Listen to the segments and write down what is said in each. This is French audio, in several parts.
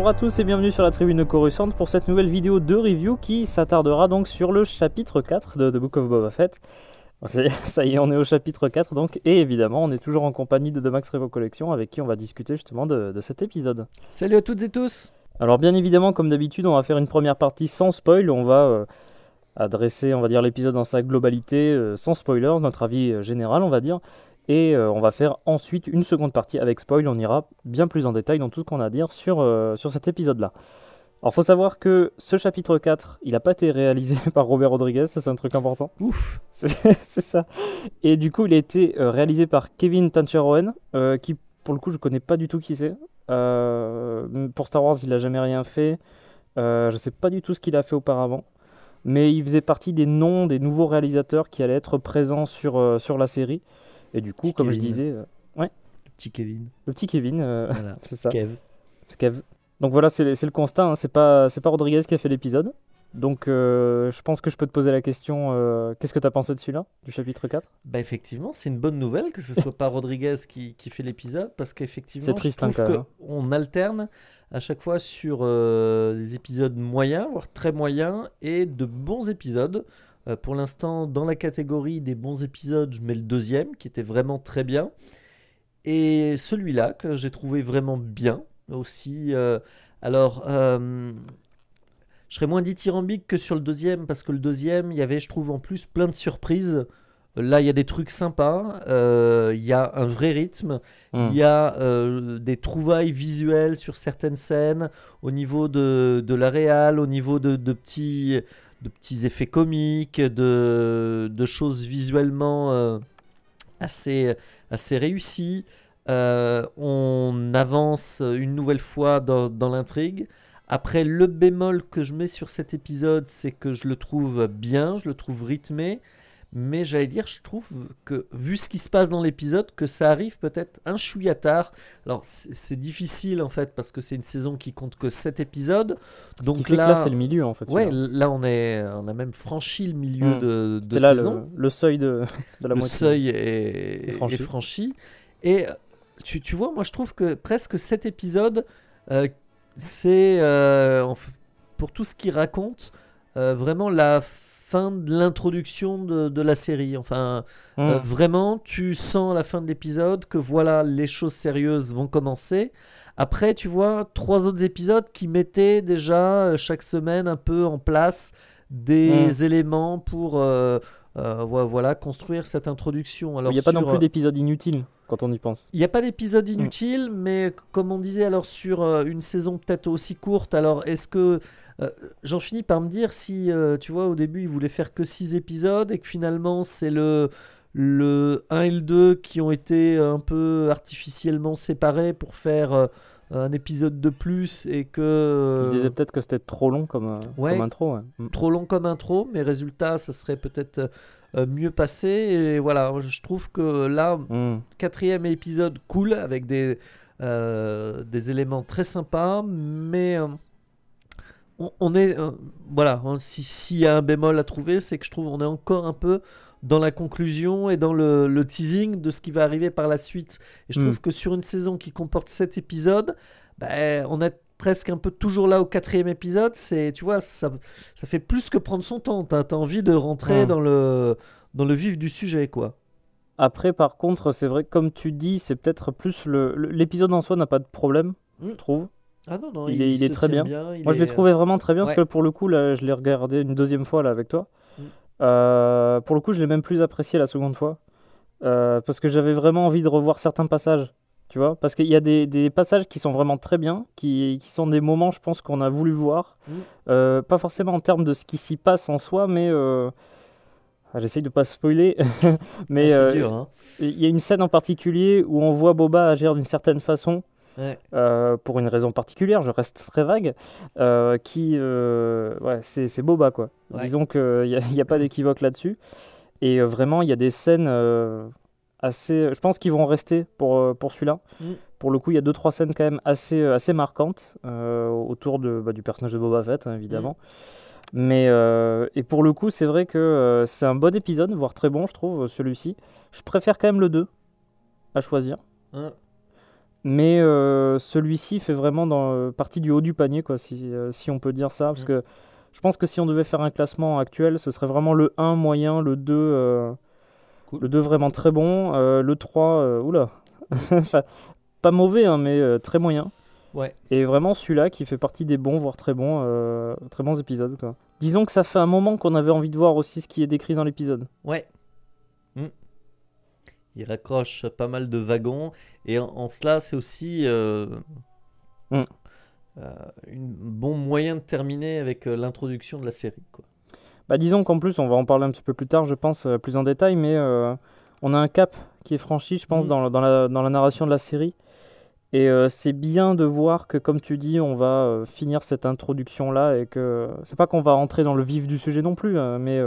Bonjour à tous et bienvenue sur la tribune Coruscant pour cette nouvelle vidéo de review qui s'attardera donc sur le chapitre 4 de The Book of Boba Fett. Ça y est, on est au chapitre 4 donc, et évidemment on est toujours en compagnie de The Max Revo Collection avec qui on va discuter justement de cet épisode. Salut à toutes et tous. Alors bien évidemment, comme d'habitude, on va faire une première partie sans spoil, on va adresser, on va dire, l'épisode dans sa globalité, sans spoilers, notre avis général, on va dire. Et on va faire ensuite une seconde partie avec spoil, on ira bien plus en détail dans tout ce qu'on a à dire sur cet épisode-là. Alors faut savoir que ce chapitre 4, il n'a pas été réalisé par Robert Rodriguez, ça c'est un truc important. Ouf. C'est ça. Et du coup il a été réalisé par Kevin Tancharoen, qui pour le coup je connais pas du tout qui c'est. Pour Star Wars il n'a jamais rien fait, je sais pas du tout ce qu'il a fait auparavant. Mais il faisait partie des noms des nouveaux réalisateurs qui allaient être présents sur la série. Et du coup, Petit comme Kevin. je disais, Le petit Kevin. le petit Kevin, Voilà. c'est ça. Kev. Kev. Donc voilà, c'est le constat, hein. C'est pas Rodriguez qui a fait l'épisode. Donc je pense que je peux te poser la question, qu'est-ce que tu as pensé de celui-là, du chapitre 4 ? Bah effectivement, c'est une bonne nouvelle que ce soit pas Rodriguez qui fait l'épisode parce qu'effectivement, C'est triste, je trouve hein, quand même. qu'on alterne à chaque fois sur des épisodes moyens, voire très moyens, et de bons épisodes. Pour l'instant, dans la catégorie des bons épisodes, je mets le deuxième qui était vraiment très bien. Et celui-là que j'ai trouvé vraiment bien aussi. Je serais moins dithyrambique que sur le deuxième parce que le deuxième, il y avait, je trouve, en plus plein de surprises. Là, il y a des trucs sympas, il y a un vrai rythme, il y a des trouvailles visuelles sur certaines scènes, au niveau de la réal, au niveau de petits effets comiques, de choses visuellement assez réussies. On avance une nouvelle fois dans l'intrigue. Après, le bémol que je mets sur cet épisode, c'est que je le trouve bien, je le trouve rythmé, mais j'allais dire, je trouve que, vu ce qui se passe dans l'épisode, que ça arrive peut-être un chouïa tard. Alors, c'est difficile, en fait, parce que c'est une saison qui compte que 7 épisodes. Donc ce qui fait que là, c'est le milieu, en fait. Ouais, celui-là. là, on a même franchi le milieu de C'est là saison. le seuil de la Le moitié. seuil est franchi. franchi. Et tu vois, moi, je trouve que presque 7 épisodes, c'est, pour tout ce qu'il raconte, vraiment la fin de l'introduction de la série. Enfin, vraiment, tu sens à la fin de l'épisode que voilà, les choses sérieuses vont commencer. Après, tu vois, 3 autres épisodes qui mettaient déjà chaque semaine un peu en place des éléments pour voilà, construire cette introduction. Alors, Il n'y a pas non plus d'épisode inutile quand on y pense. il n'y a pas d'épisode inutile, mais comme on disait, alors sur une saison peut-être aussi courte, alors est-ce que j'en finis par me dire si, tu vois, au début, ils voulaient faire que 6 épisodes et que finalement, c'est le 1 et le 2 qui ont été un peu artificiellement séparés pour faire un épisode de plus et que... Ils disaient peut-être que c'était trop long comme intro. Ouais. Trop long comme intro, mais résultat, ça serait peut-être mieux passé. Et voilà, je trouve que là, 4e épisode cool avec des éléments très sympas, mais on est voilà, s'il y a un bémol à trouver, c'est que je trouve on est encore un peu dans la conclusion et dans le teasing de ce qui va arriver par la suite. Et je trouve que sur une saison qui comporte 7 épisodes, on est presque un peu toujours là au 4e épisode. C'est, tu vois, ça fait plus que prendre son temps. T'as envie de rentrer dans le vif du sujet, quoi. Après, par contre, c'est vrai, comme tu dis, c'est peut-être plus l'épisode en soi n'a pas de problème, je trouve. Ah non, il est très bien. Moi, je l'ai trouvé vraiment très bien parce que pour le coup, là, je l'ai regardé une deuxième fois là avec toi. Pour le coup, je l'ai même plus apprécié la seconde fois parce que j'avais vraiment envie de revoir certains passages, tu vois, parce qu'il y a des passages qui sont vraiment très bien, qui sont des moments, je pense, qu'on a voulu voir, pas forcément en termes de ce qui s'y passe en soi, mais j'essaye de pas spoiler, mais c'est dur, hein. Il y a une scène en particulier où on voit Boba agir d'une certaine façon. Ouais. Pour une raison particulière, je reste très vague, c'est Boba, quoi. Ouais. Disons qu'il n'y a pas d'équivoque là-dessus. Et vraiment, il y a des scènes assez... Je pense qu'ils vont rester pour celui-là. Pour le coup, il y a 2-3 scènes quand même assez marquantes autour du personnage de Boba Fett, hein, évidemment. Mais et pour le coup, c'est vrai que c'est un bon épisode, voire très bon, je trouve, celui-ci. Je préfère quand même le 2 à choisir. Mais celui-ci fait vraiment partie du haut du panier, quoi, si on peut dire ça. Parce que je pense que si on devait faire un classement actuel, ce serait vraiment le 1 moyen, le 2, cool. Le 2 vraiment très bon, le 3, oula, enfin, pas mauvais, hein, mais très moyen. Ouais. Et vraiment celui-là qui fait partie des bons, voire très bons épisodes, quoi. Disons que ça fait un moment qu'on avait envie de voir aussi ce qui est décrit dans l'épisode. Ouais. Il raccroche pas mal de wagons. Et en cela, c'est aussi un bon moyen de terminer avec l'introduction de la série, quoi. Bah, disons qu'en plus, on va en parler un petit peu plus tard, je pense, plus en détail, mais on a un cap qui est franchi, je pense, dans la narration de la série. Et c'est bien de voir que, comme tu dis, on va finir cette introduction-là et que c'est pas qu'on va entrer dans le vif du sujet non plus, mais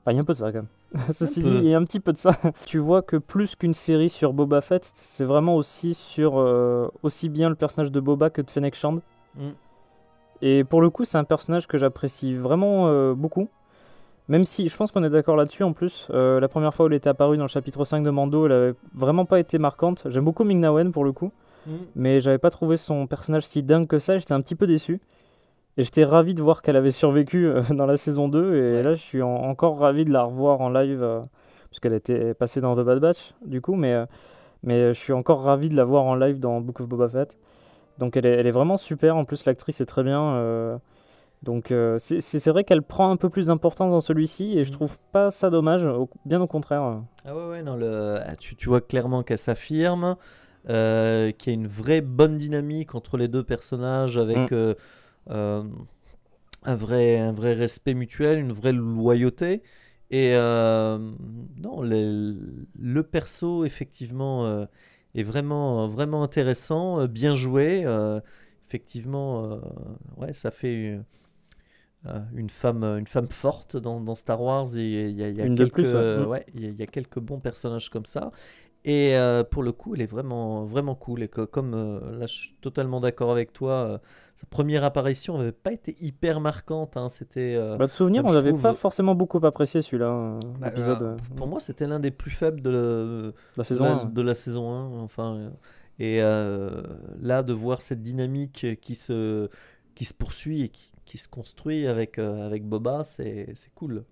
il y a un peu de ça quand même. Ceci dit, il y a un petit peu de ça. Tu vois que plus qu'une série sur Boba Fett, c'est vraiment aussi sur aussi bien le personnage de Boba que de Fennec Shand. Et pour le coup, c'est un personnage que j'apprécie vraiment beaucoup. Même si, je pense qu'on est d'accord là-dessus en plus, la première fois où elle était apparue dans le chapitre 5 de Mando, elle avait vraiment pas été marquante. J'aime beaucoup Ming-Na Wen pour le coup. Mais j'avais pas trouvé son personnage si dingue que ça, j'étais un petit peu déçu. Et j'étais ravi de voir qu'elle avait survécu dans la saison 2. Et là, je suis encore ravi de la revoir en live, parce qu'elle était passée dans The Bad Batch, du coup. Mais je suis encore ravi de la voir en live dans Book of Boba Fett. Donc elle est vraiment super. En plus, l'actrice est très bien. Donc c'est vrai qu'elle prend un peu plus d'importance dans celui-ci. Et je trouve pas ça dommage, bien au contraire. Ah ouais, non, tu vois clairement qu'elle s'affirme. Qu'il y a une vraie bonne dynamique entre les deux personnages avec un vrai respect mutuel, une vraie loyauté. Et non, le perso, effectivement, est vraiment intéressant, bien joué. Effectivement, ouais, ça fait une femme forte dans Star Wars. Et il y a quelques bons personnages comme ça. Et pour le coup, elle est vraiment cool. Et comme là, je suis totalement d'accord avec toi, sa première apparition n'avait pas été hyper marquante. Hein. C'était. De souvenir, on n'avait pas forcément beaucoup apprécié celui-là, l'épisode. Pour moi, c'était l'un des plus faibles de la saison 1. De la saison 1. Enfin, et là, de voir cette dynamique qui se poursuit et qui se construit avec Boba, c'est cool.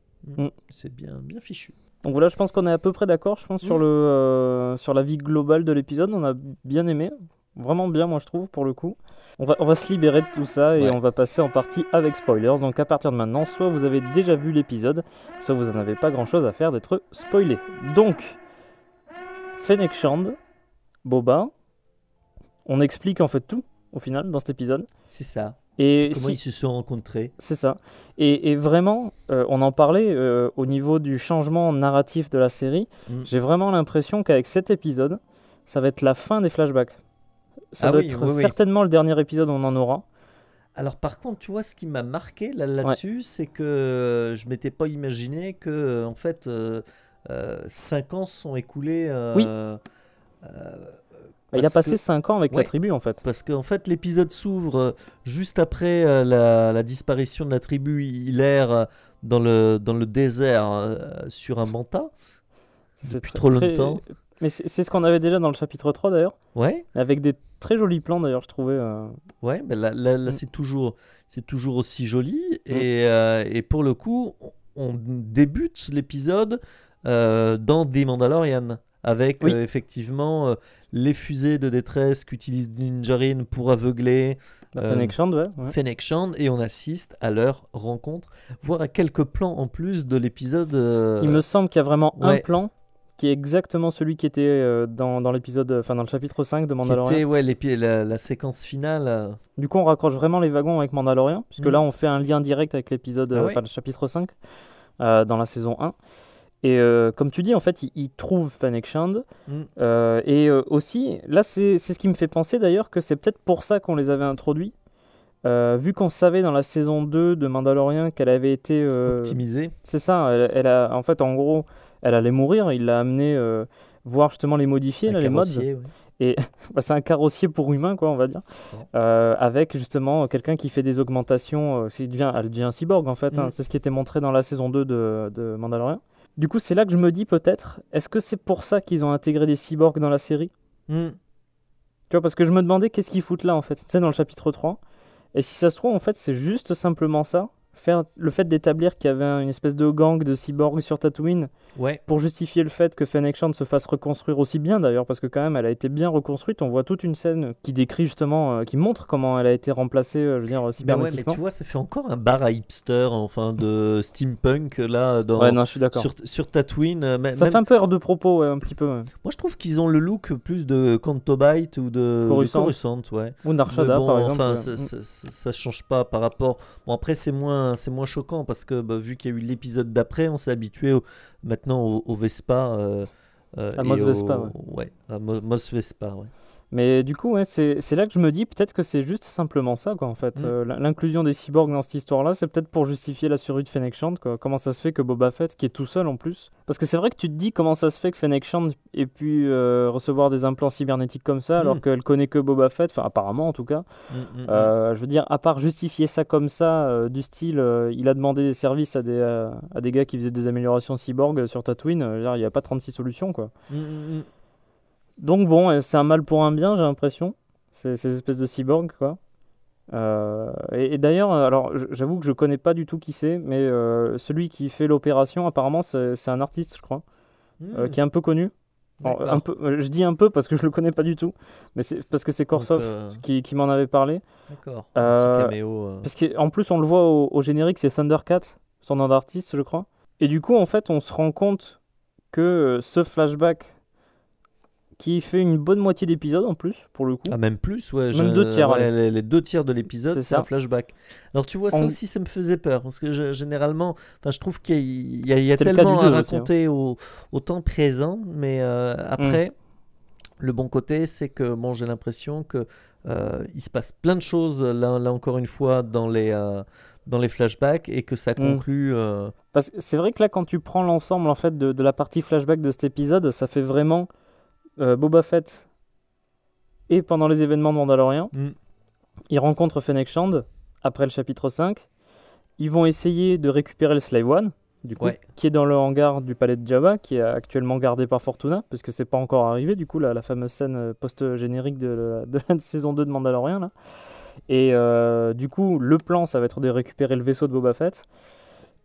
C'est bien fichu. Donc voilà, je pense qu'on est à peu près d'accord, je pense, sur la vie globale de l'épisode. On a bien aimé, vraiment bien, moi je trouve, pour le coup. On va se libérer de tout ça et on va passer en partie avec spoilers. Donc à partir de maintenant, soit vous avez déjà vu l'épisode, soit vous n'en avez pas grand-chose à faire d'être spoilé. Donc, Fennec Shand, Boba, on explique en fait tout, au final, dans cet épisode. C'est ça. Et comment ils se sont rencontrés. C'est ça. Et vraiment, on en parlait au niveau du changement narratif de la série. J'ai vraiment l'impression qu'avec cet épisode, ça va être la fin des flashbacks. Ça doit être certainement le dernier épisode où on en aura. Alors par contre, tu vois, ce qui m'a marqué là-dessus, c'est que je m'étais pas imaginé que en fait 5 ans se sont écoulés. Il a passé 5 ans avec la tribu en fait. Parce qu'en fait l'épisode s'ouvre juste après la disparition de la tribu. Il erre dans le désert sur un manta. C'est trop longtemps. Mais c'est ce qu'on avait déjà dans le chapitre 3 d'ailleurs. Ouais. Avec des très jolis plans d'ailleurs, je trouvais. Ouais, mais là c'est toujours aussi joli. Et pour le coup, on débute l'épisode dans des Mandalorian. Avec effectivement les fusées de détresse qu'utilise Din Djarin pour aveugler Fennec Shand, Fennec Shand, et on assiste à leur rencontre, voire à quelques plans en plus de l'épisode. Il me semble qu'il y a vraiment un plan qui est exactement celui qui était dans l'épisode, enfin dans le chapitre 5 de Mandalorian. Qui était la séquence finale. Du coup, on raccroche vraiment les wagons avec Mandalorian, puisque là, on fait un lien direct avec l'épisode, le chapitre 5 dans la saison 1. Et comme tu dis, en fait, il trouve Fennec Shand. Et aussi, là, c'est ce qui me fait penser d'ailleurs que c'est peut-être pour ça qu'on les avait introduits. Vu qu'on savait dans la saison 2 de Mandalorian qu'elle avait été optimisée. C'est ça, elle a, en fait, en gros, elle allait mourir. Il l'a amené voir justement les modifier, les mods. Et c'est un carrossier pour humains, quoi, on va dire. Avec justement quelqu'un qui fait des augmentations. Elle devient un cyborg, en fait. C'est ce qui était montré dans la saison 2 de Mandalorian. Du coup, c'est là que je me dis peut-être, est-ce que c'est pour ça qu'ils ont intégré des cyborgs dans la série ? Tu vois, parce que je me demandais qu'est-ce qu'ils foutent là, en fait, tu sais, dans le chapitre 3. Et si ça se trouve, en fait, c'est juste simplement ça. Faire le fait d'établir qu'il y avait une espèce de gang de cyborgs sur Tatooine pour justifier le fait que Fennec Shand se fasse reconstruire aussi bien d'ailleurs, parce que quand même elle a été bien reconstruite. On voit toute une scène qui décrit justement, qui montre comment elle a été remplacée, je veux dire, cybernétiquement. Mais tu vois, ça fait encore un bar à hipster, enfin de steampunk là dans, non, je suis d'accord. Sur Tatooine. Ça fait un peu air de propos, un petit peu. Ouais. Moi je trouve qu'ils ont le look plus de Canto Bight ou de Coruscant, ouais. Ou Narshada par exemple. Enfin, ça change pas par rapport. Bon après c'est moins choquant parce que vu qu'il y a eu l'épisode d'après, on s'est habitué maintenant au Vespa. À Mos Vespa, à Mos Vespa, ouais. Mais du coup, c'est là que je me dis peut-être que c'est juste simplement ça, quoi, en fait. L'inclusion des cyborgs dans cette histoire-là, c'est peut-être pour justifier la survie de Fennec Shand, quoi. Comment ça se fait que Boba Fett, qui est tout seul en plus... Parce que c'est vrai que tu te dis comment ça se fait que Fennec Shand ait pu recevoir des implants cybernétiques comme ça, alors qu'elle connaît que Boba Fett, enfin apparemment en tout cas. Je veux dire, à part justifier ça comme ça, du style, il a demandé des services à des gars qui faisaient des améliorations cyborg sur Tatooine, il n'y a pas 36 solutions, quoi. Donc bon, c'est un mal pour un bien, j'ai l'impression. Ces espèces de cyborgs, quoi. Et d'ailleurs, alors j'avoue que je connais pas du tout qui c'est, mais celui qui fait l'opération, apparemment, c'est un artiste, je crois, qui est un peu connu. Alors, je dis un peu parce que je le connais pas du tout, mais c'est parce que c'est Korsov qui m'en avait parlé. D'accord. Un petit caméo. Parce qu'en plus, on le voit au générique, c'est Thundercat, son nom d'artiste, je crois. Et du coup, en fait, on se rend compte que ce flashback qui fait une bonne moitié d'épisode en plus, pour le coup. Ah, même plus, ouais. Même 2 tiers. Les 2 tiers de l'épisode, c'est un flashback. Alors tu vois, ça aussi, ça me faisait peur, parce que généralement, je trouve qu'il y a tellement à raconter au temps présent, mais après, le bon côté, c'est que bon, j'ai l'impression que il se passe plein de choses, là encore une fois, dans les flashbacks, et que ça conclut... Parce que c'est vrai que là, quand tu prends l'ensemble en fait, de la partie flashback de cet épisode, ça fait vraiment... Boba Fett et pendant les événements de Mandalorian, ils rencontrent Fennec Shand après le chapitre 5. Ils vont essayer de récupérer le Slave One, du coup, qui est dans le hangar du palais de Jabba, qui est actuellement gardé par Fortuna, parce que c'est pas encore arrivé, du coup, la fameuse scène post-générique de la saison 2 de Mandalorian. Là. Et du coup, le plan, ça va être de récupérer le vaisseau de Boba Fett.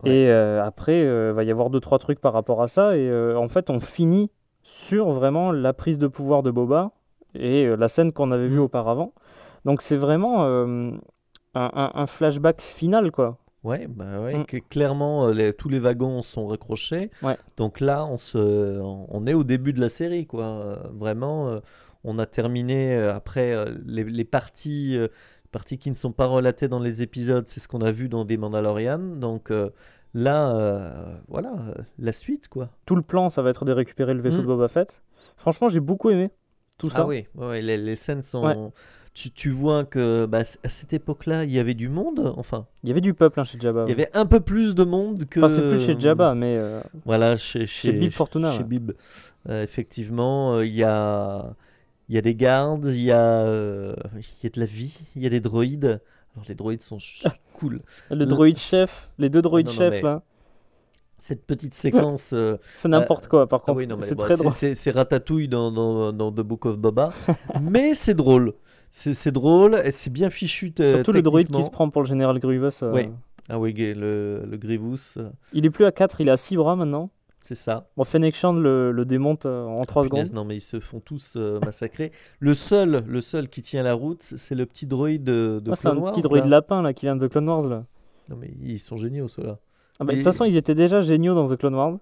Et après, va y avoir 2-3 trucs par rapport à ça. Et en fait, on finit sur vraiment la prise de pouvoir de Boba et la scène qu'on avait vue auparavant. Donc c'est vraiment un flashback final, quoi. Ouais, clairement, tous les wagons sont raccrochés. Donc là, on est au début de la série, quoi. Vraiment, on a terminé après les parties qui ne sont pas relatées dans les épisodes. C'est ce qu'on a vu dans des Mandalorian. Donc... là, voilà, la suite, quoi. Tout le plan, ça va être de récupérer le vaisseau de Boba Fett. Franchement, j'ai beaucoup aimé tout ça. Ah oui, les scènes sont... Tu vois que à cette époque-là, il y avait du monde, enfin... Il y avait du peuple chez Jabba. Il y avait un peu plus de monde que... Enfin, c'est plus chez Jabba, mais... Voilà, chez Bib Fortuna. Chez Bib. Effectivement, il y a des gardes, il y a de la vie, il y a des droïdes... Alors, les droïdes sont cool. Le droïde chef, les 2 droïdes chefs là. Cette petite séquence. C'est n'importe quoi par contre. C'est très drôle. C'est Ratatouille dans The Book of Boba. Mais c'est drôle. C'est drôle et c'est bien fichu. Surtout le droïde qui se prend pour le général Grievous. Oui. Ah oui, le Grievous. Il est plus à 4, il est à 6 bras maintenant. C'est ça. Bon, Fennec Shand le démonte en 3 secondes. Non, mais ils se font tous massacrer. Le seul qui tient la route, c'est le petit droïde de Clone Wars. C'est un petit droïde lapin là, qui vient de Clone Wars. Là. Non, mais ils sont géniaux, ceux-là. De toute façon, ils étaient déjà géniaux dans The Clone Wars.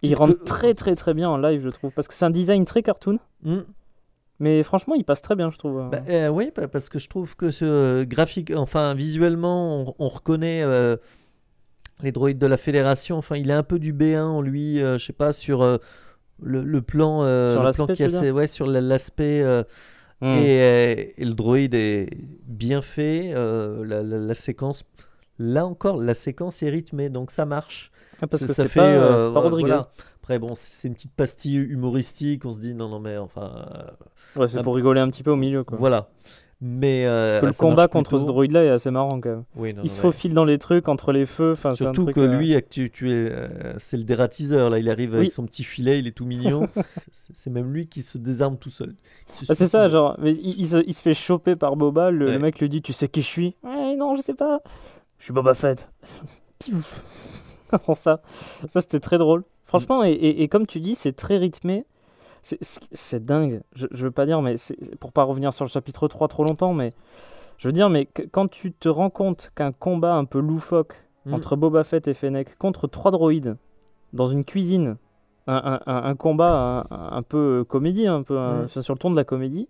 Ils rentrent très très très bien en live, je trouve. Parce que c'est un design très cartoon. Mais franchement, il passe très bien, je trouve. Oui, parce que je trouve que ce graphique, enfin visuellement, on reconnaît... les droïdes de la Fédération, enfin, il est un peu du B1 en lui, je sais pas, sur le plan, sur l'aspect, sur l'aspect, et le droïde est bien fait, la séquence, là encore, la séquence est rythmée, donc ça marche. Parce que c'est pas Rodriguez. Voilà. Après, bon, c'est une petite pastille humoristique, on se dit, non, mais enfin... c'est pour rigoler un petit peu au milieu, quoi. Voilà. Mais parce que le combat contre ce droïde-là est assez marrant quand même. Oui, il se faufile dans les trucs, entre les feux. Surtout c'est un truc, que lui, c'est le dératiseur. Là, il arrive avec son petit filet, il est tout mignon. C'est même lui qui se désarme tout seul. C'est ça, genre, mais il se fait choper par Boba. Le mec lui dit, tu sais qui je suis? Ouais, non, je sais pas. Je suis Boba Fett. ça c'était très drôle. Franchement, et comme tu dis, c'est très rythmé. C'est dingue. Je veux pas dire, mais pour pas revenir sur le chapitre 3 trop longtemps, mais je veux dire, mais quand tu te rends compte qu'un combat un peu loufoque entre Boba Fett et Fennec contre 3 droïdes dans une cuisine, un combat un peu comédie, un peu sur le ton de la comédie,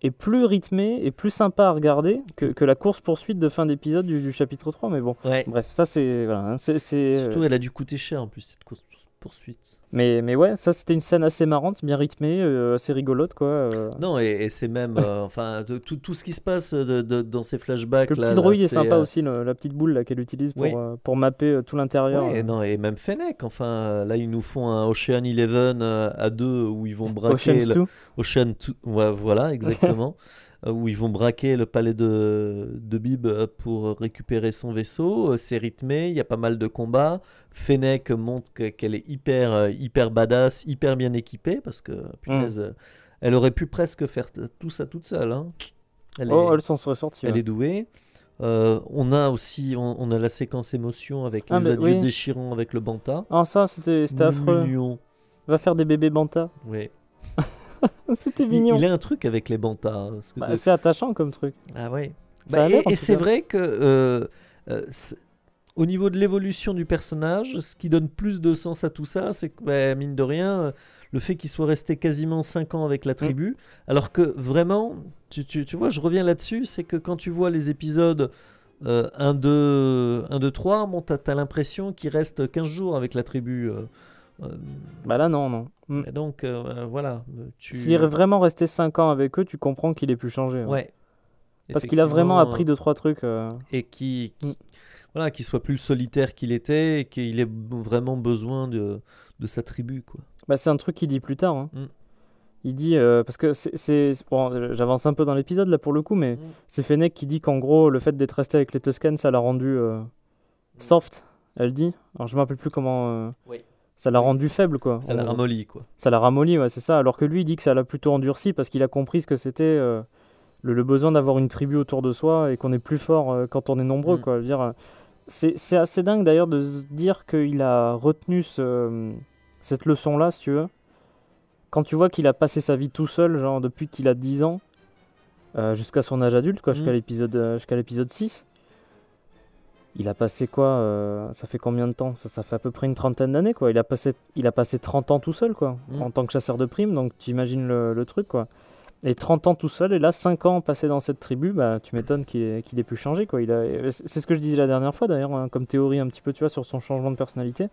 est plus rythmé et plus sympa à regarder que la course-poursuite de fin d'épisode du chapitre 3. Mais bon, bref, ça c'est... Voilà, surtout, elle a dû coûter cher en plus, cette course-poursuite. Mais ouais, ça c'était une scène assez marrante, bien rythmée, assez rigolote quoi. Non, et c'est même enfin tout ce qui se passe dans ces flashbacks. Le petit droïde est sympa aussi, la petite boule là, qu'elle utilise pour mapper tout l'intérieur. Non, et même Fennec, enfin là ils nous font un Ocean 11 à 2 où ils vont braquer Ocean 2, voilà exactement. Où ils vont braquer le palais de Bib pour récupérer son vaisseau. C'est rythmé, il y a pas mal de combats. Fennec montre qu'elle est hyper badass, hyper bien équipée, parce que, punaise, elle aurait pu presque faire tout ça toute seule. Hein. Elle s'en serait sortie. Elle est douée. On a aussi on a la séquence émotion avec les adieux déchirants avec le Banta. Ah, ça, c'était affreux. Mignon. Va faire des bébés Banta. Oui. C'était mignon. Il a un truc avec les Bantas. C'est attachant comme truc. Ah ouais. Et c'est vrai que au niveau de l'évolution du personnage, ce qui donne plus de sens à tout ça, c'est que mine de rien, le fait qu'il soit resté quasiment 5 ans avec la tribu, alors que vraiment, tu vois, je reviens là-dessus, c'est que quand tu vois les épisodes 1, 2, 3, bon, t'as l'impression qu'il reste 15 jours avec la tribu. Là non. Et donc voilà. S'il est vraiment resté 5 ans avec eux, tu comprends qu'il ait pu changer. Ouais. Parce qu'il a vraiment appris 2-3 trucs. Et qu'il soit plus solitaire qu'il était et qu'il ait vraiment besoin de sa tribu, quoi. C'est un truc qu'il dit plus tard. Hein. Il dit, parce que bon, j'avance un peu dans l'épisode là pour le coup, mais c'est Fennec qui dit qu'en gros, le fait d'être resté avec les Tuscans, ça l'a rendu soft, elle dit. Alors je me rappelle plus comment... Ça l'a rendu faible, quoi. Ça l'a ramolli, quoi. Ça l'a ramolli, ouais, c'est ça. Alors que lui, il dit que ça l'a plutôt endurci parce qu'il a compris ce que c'était le besoin d'avoir une tribu autour de soi et qu'on est plus fort quand on est nombreux, quoi. Je veux dire, c'est assez dingue d'ailleurs de se dire qu'il a retenu cette leçon-là, si tu veux. Quand tu vois qu'il a passé sa vie tout seul, genre depuis qu'il a 10 ans, jusqu'à son âge adulte, quoi, jusqu'à l'épisode 6. Il a passé quoi ça fait combien de temps ça fait à peu près une trentaine d'années, quoi. Il a passé 30 ans tout seul, quoi, en tant que chasseur de primes, donc tu imagines le truc, quoi. Et 30 ans tout seul, et là 5 ans passés dans cette tribu, tu m'étonnes qu'il ait pu changer, quoi. C'est ce que je disais la dernière fois d'ailleurs, hein, comme théorie un petit peu, tu vois, sur son changement de personnalité.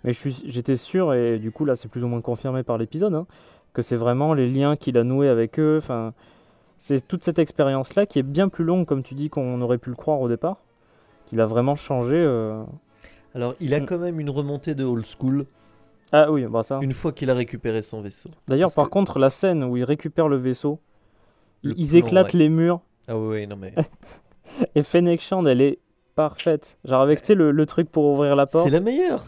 Mais j'étais sûr, et du coup là c'est plus ou moins confirmé par l'épisode, hein, que c'est vraiment les liens qu'il a noués avec eux. Enfin, c'est toute cette expérience-là qui est bien plus longue, comme tu dis, qu'on aurait pu le croire au départ. Qu'il a vraiment changé. Alors, il a quand même une remontée de old school. Ah oui, ça. Une fois qu'il a récupéré son vaisseau. D'ailleurs, par contre, la scène où il récupère le vaisseau, ils éclatent les murs. Ah oui, non mais... Et Fennec Shand, elle est parfaite. Genre avec, tu sais, le truc pour ouvrir la porte. C'est la meilleure.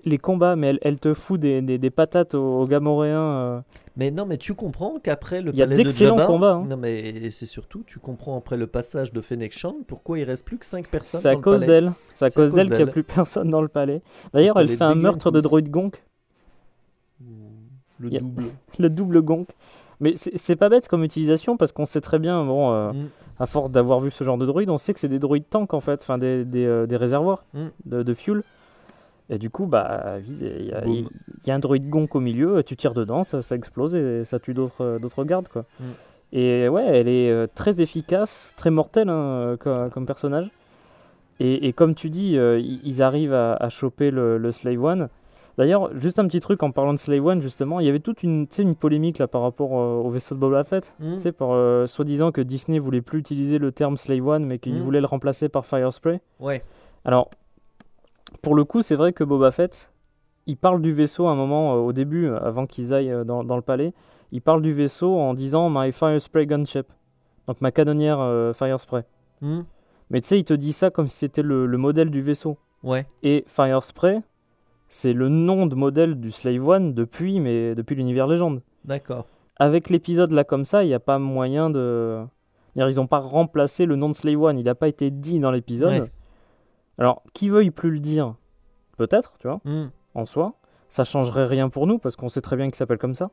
Les combats, mais elle te fout des patates aux Gamoréens. Mais non, mais tu comprends qu'après le palais de Jabba... Il y a d'excellents combats. Hein. Non, mais c'est surtout, tu comprends après le passage de Fennec Shand, pourquoi il reste plus que 5 personnes dans le palais. C'est à cause d'elle. C'est à cause d'elle qu'il n'y a plus personne dans le palais. D'ailleurs, elle fait un meurtre de droïde gonk. Le double gonk. Mais c'est pas bête comme utilisation, parce qu'on sait très bien, à force d'avoir vu ce genre de droïdes, on sait que c'est des droïdes tanks en fait, enfin des réservoirs de fuel. Et du coup, il y a un droïde gonk au milieu, tu tires dedans, ça explose et ça tue d'autres gardes, quoi. Et ouais, elle est très efficace, très mortelle, hein, comme personnage. Et comme tu dis, ils arrivent à choper le Slave One. D'ailleurs, juste un petit truc en parlant de Slave One, justement, il y avait toute une polémique là par rapport au vaisseau de Boba Fett, soi-disant que Disney voulait plus utiliser le terme Slave One, mais qu'il voulait le remplacer par Firespray. Ouais. Alors, pour le coup, c'est vrai que Boba Fett, il parle du vaisseau à un moment au début, avant qu'ils aillent dans le palais. Il parle du vaisseau en disant My Firespray Gunship. Donc ma canonnière Fire Spray. Mais tu sais, il te dit ça comme si c'était le modèle du vaisseau. Ouais. Et Fire Spray, c'est le nom de modèle du Slave One depuis l'univers légende. D'accord. Avec l'épisode là comme ça, il n'y a pas moyen de... Ils n'ont pas remplacé le nom de Slave One, il n'a pas été dit dans l'épisode. Ouais. Alors, qui veuille plus le dire, peut-être, tu vois, en soi. Ça changerait rien pour nous, parce qu'on sait très bien qu'il s'appelle comme ça.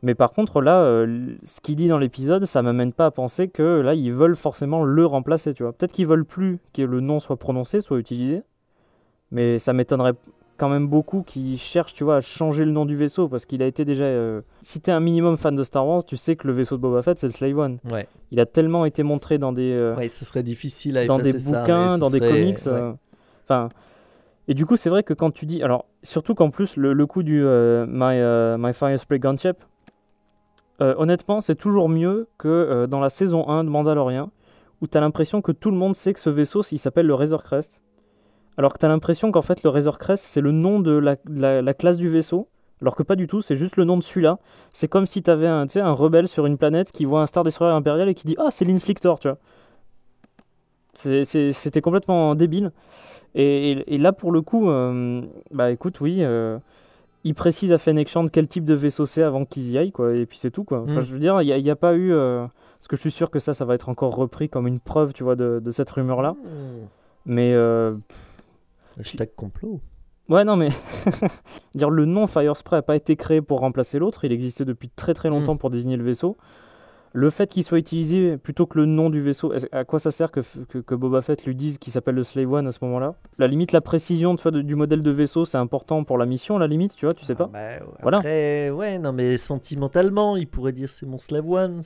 Mais par contre, là, ce qu'il dit dans l'épisode, ça m'amène pas à penser que là, ils veulent forcément le remplacer, tu vois. Peut-être qu'ils veulent plus que le nom soit prononcé, soit utilisé. Mais ça m'étonnerait quand même beaucoup qu'ils cherchent, tu vois, à changer le nom du vaisseau, parce qu'il a été déjà... Si t'es un minimum fan de Star Wars, tu sais que le vaisseau de Boba Fett, c'est le Slave One. Ouais. Il a tellement été montré dans des... ouais, ce serait difficile à dans des effacer bouquins, ça, dans des comics. Ouais. Enfin... Et du coup, c'est vrai que quand tu dis... Alors, surtout qu'en plus, le coup du My Fire Spray Gunship, honnêtement, c'est toujours mieux que dans la saison 1 de Mandalorian, où tu as l'impression que tout le monde sait que ce vaisseau, il s'appelle le Razor Crest. Alors que tu as l'impression qu'en fait, le Razor Crest, c'est le nom de la classe du vaisseau, alors que pas du tout, c'est juste le nom de celui-là. C'est comme si tu avais un rebelle sur une planète qui voit un Star Destroyer impérial et qui dit « Ah, c'est l'Inflictor », tu vois. C'était complètement débile. Et là, pour le coup, bah écoute, oui... il précise à Fennec Shand quel type de vaisseau c'est avant qu'ils y aillent, quoi, et puis c'est tout, quoi. Enfin, je veux dire, il n'y a pas eu... parce que je suis sûr que ça va être encore repris comme une preuve, tu vois, de cette rumeur-là. Mais... Hashtag complot. Ouais, non, mais... dire le nom Fire Spray n'a pas été créé pour remplacer l'autre, il existait depuis très très longtemps pour désigner le vaisseau. Le fait qu'il soit utilisé plutôt que le nom du vaisseau, à quoi ça sert que Boba Fett lui dise qu'il s'appelle le Slave One à ce moment-là? La limite, la précision du modèle de vaisseau, c'est important pour la mission, la limite, tu vois, tu sais pas. Voilà. Après, ouais, non, mais sentimentalement, il pourrait dire c'est mon Slave One.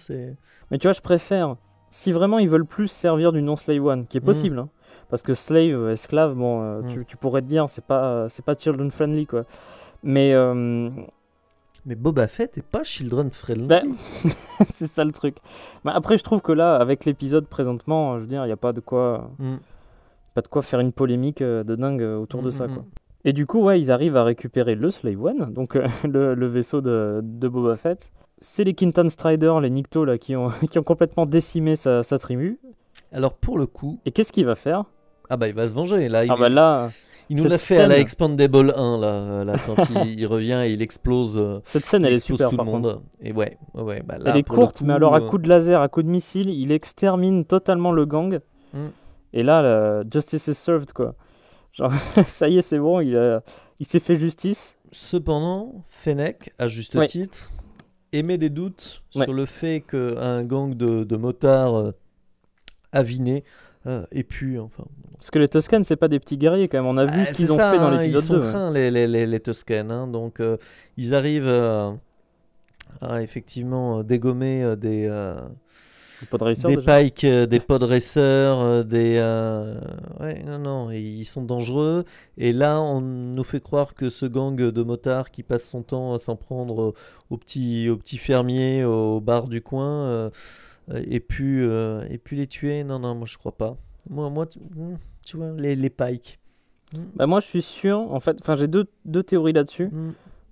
Mais tu vois, je préfère, si vraiment ils veulent plus servir du nom Slave One, qui est possible, hein, parce que slave, esclave, bon, tu pourrais te dire, c'est pas children friendly, quoi. Mais Boba Fett est pas children friendly. C'est ça le truc. Mais après, je trouve que là, avec l'épisode présentement, je veux dire, il n'y a pas de quoi faire une polémique de dingue autour de ça, quoi. Et du coup, ouais, ils arrivent à récupérer le Slave One, donc le vaisseau de Boba Fett. C'est les Kintan Strider, les Nikto, là, qui ont complètement décimé sa tribu. Alors, pour le coup... Et qu'est-ce qu'il va faire? Ah bah, il va se venger, là. Là... Il nous l'a fait à la Expandable 1, là quand il revient et il explose. Cette scène, elle est super, tout par le monde. contre. Et ouais, bah là, elle est courte, mais alors à coup de laser, à coup de missile, il extermine totalement le gang. Et là, justice is served, quoi. Genre, ça y est, c'est bon, il s'est fait justice. Cependant, Fennec, à juste titre, émet des doutes sur le fait qu'un gang de motards avinés et puis, enfin... Parce que les Tuscans, c'est pas des petits guerriers quand même. On a vu ce qu'ils ont fait dans l'épisode 2. Ils sont craints, les Tuscans. Hein, donc, ils arrivent à effectivement dégommer des pod racers, des pikes, des pod racers, ouais, non, ils sont dangereux. Et là, on nous fait croire que ce gang de motards qui passe son temps à s'en prendre aux petits fermiers, aux bars du coin... et puis les tuer, non, moi je crois pas. Moi tu vois, les pikes. Bah moi je suis sûr, en fait, j'ai deux théories là-dessus.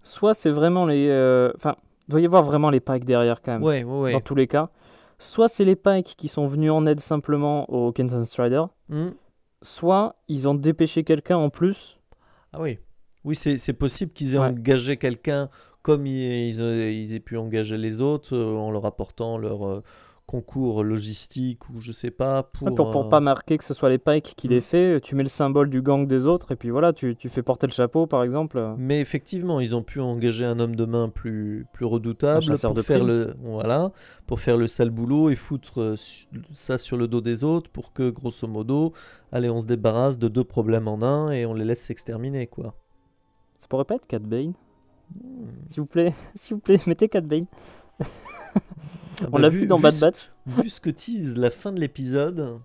Soit c'est vraiment les... il doit y avoir vraiment les pikes derrière quand même, ouais. dans tous les cas. Soit c'est les pikes qui sont venus en aide simplement aux Kintan Strider, soit ils ont dépêché quelqu'un en plus. Ah oui, c'est possible qu'ils aient engagé quelqu'un comme ils aient pu engager les autres en leur apportant leur... concours logistique ou je sais pas pour pas marquer que ce soit les Pikes qui les fait, tu mets le symbole du gang des autres et puis voilà, tu fais porter le chapeau par exemple. Mais effectivement, ils ont pu engager un homme de main plus redoutable pour faire le sale boulot et foutre ça sur le dos des autres pour que grosso modo, allez, on se débarrasse de 2 problèmes en un et on les laisse s'exterminer, quoi. Ça pourrait pas être Cad Bane? S'il vous plaît, mettez Cad Bane. On l'a vu dans Bad Batch. Vu ce que tease la fin de l'épisode,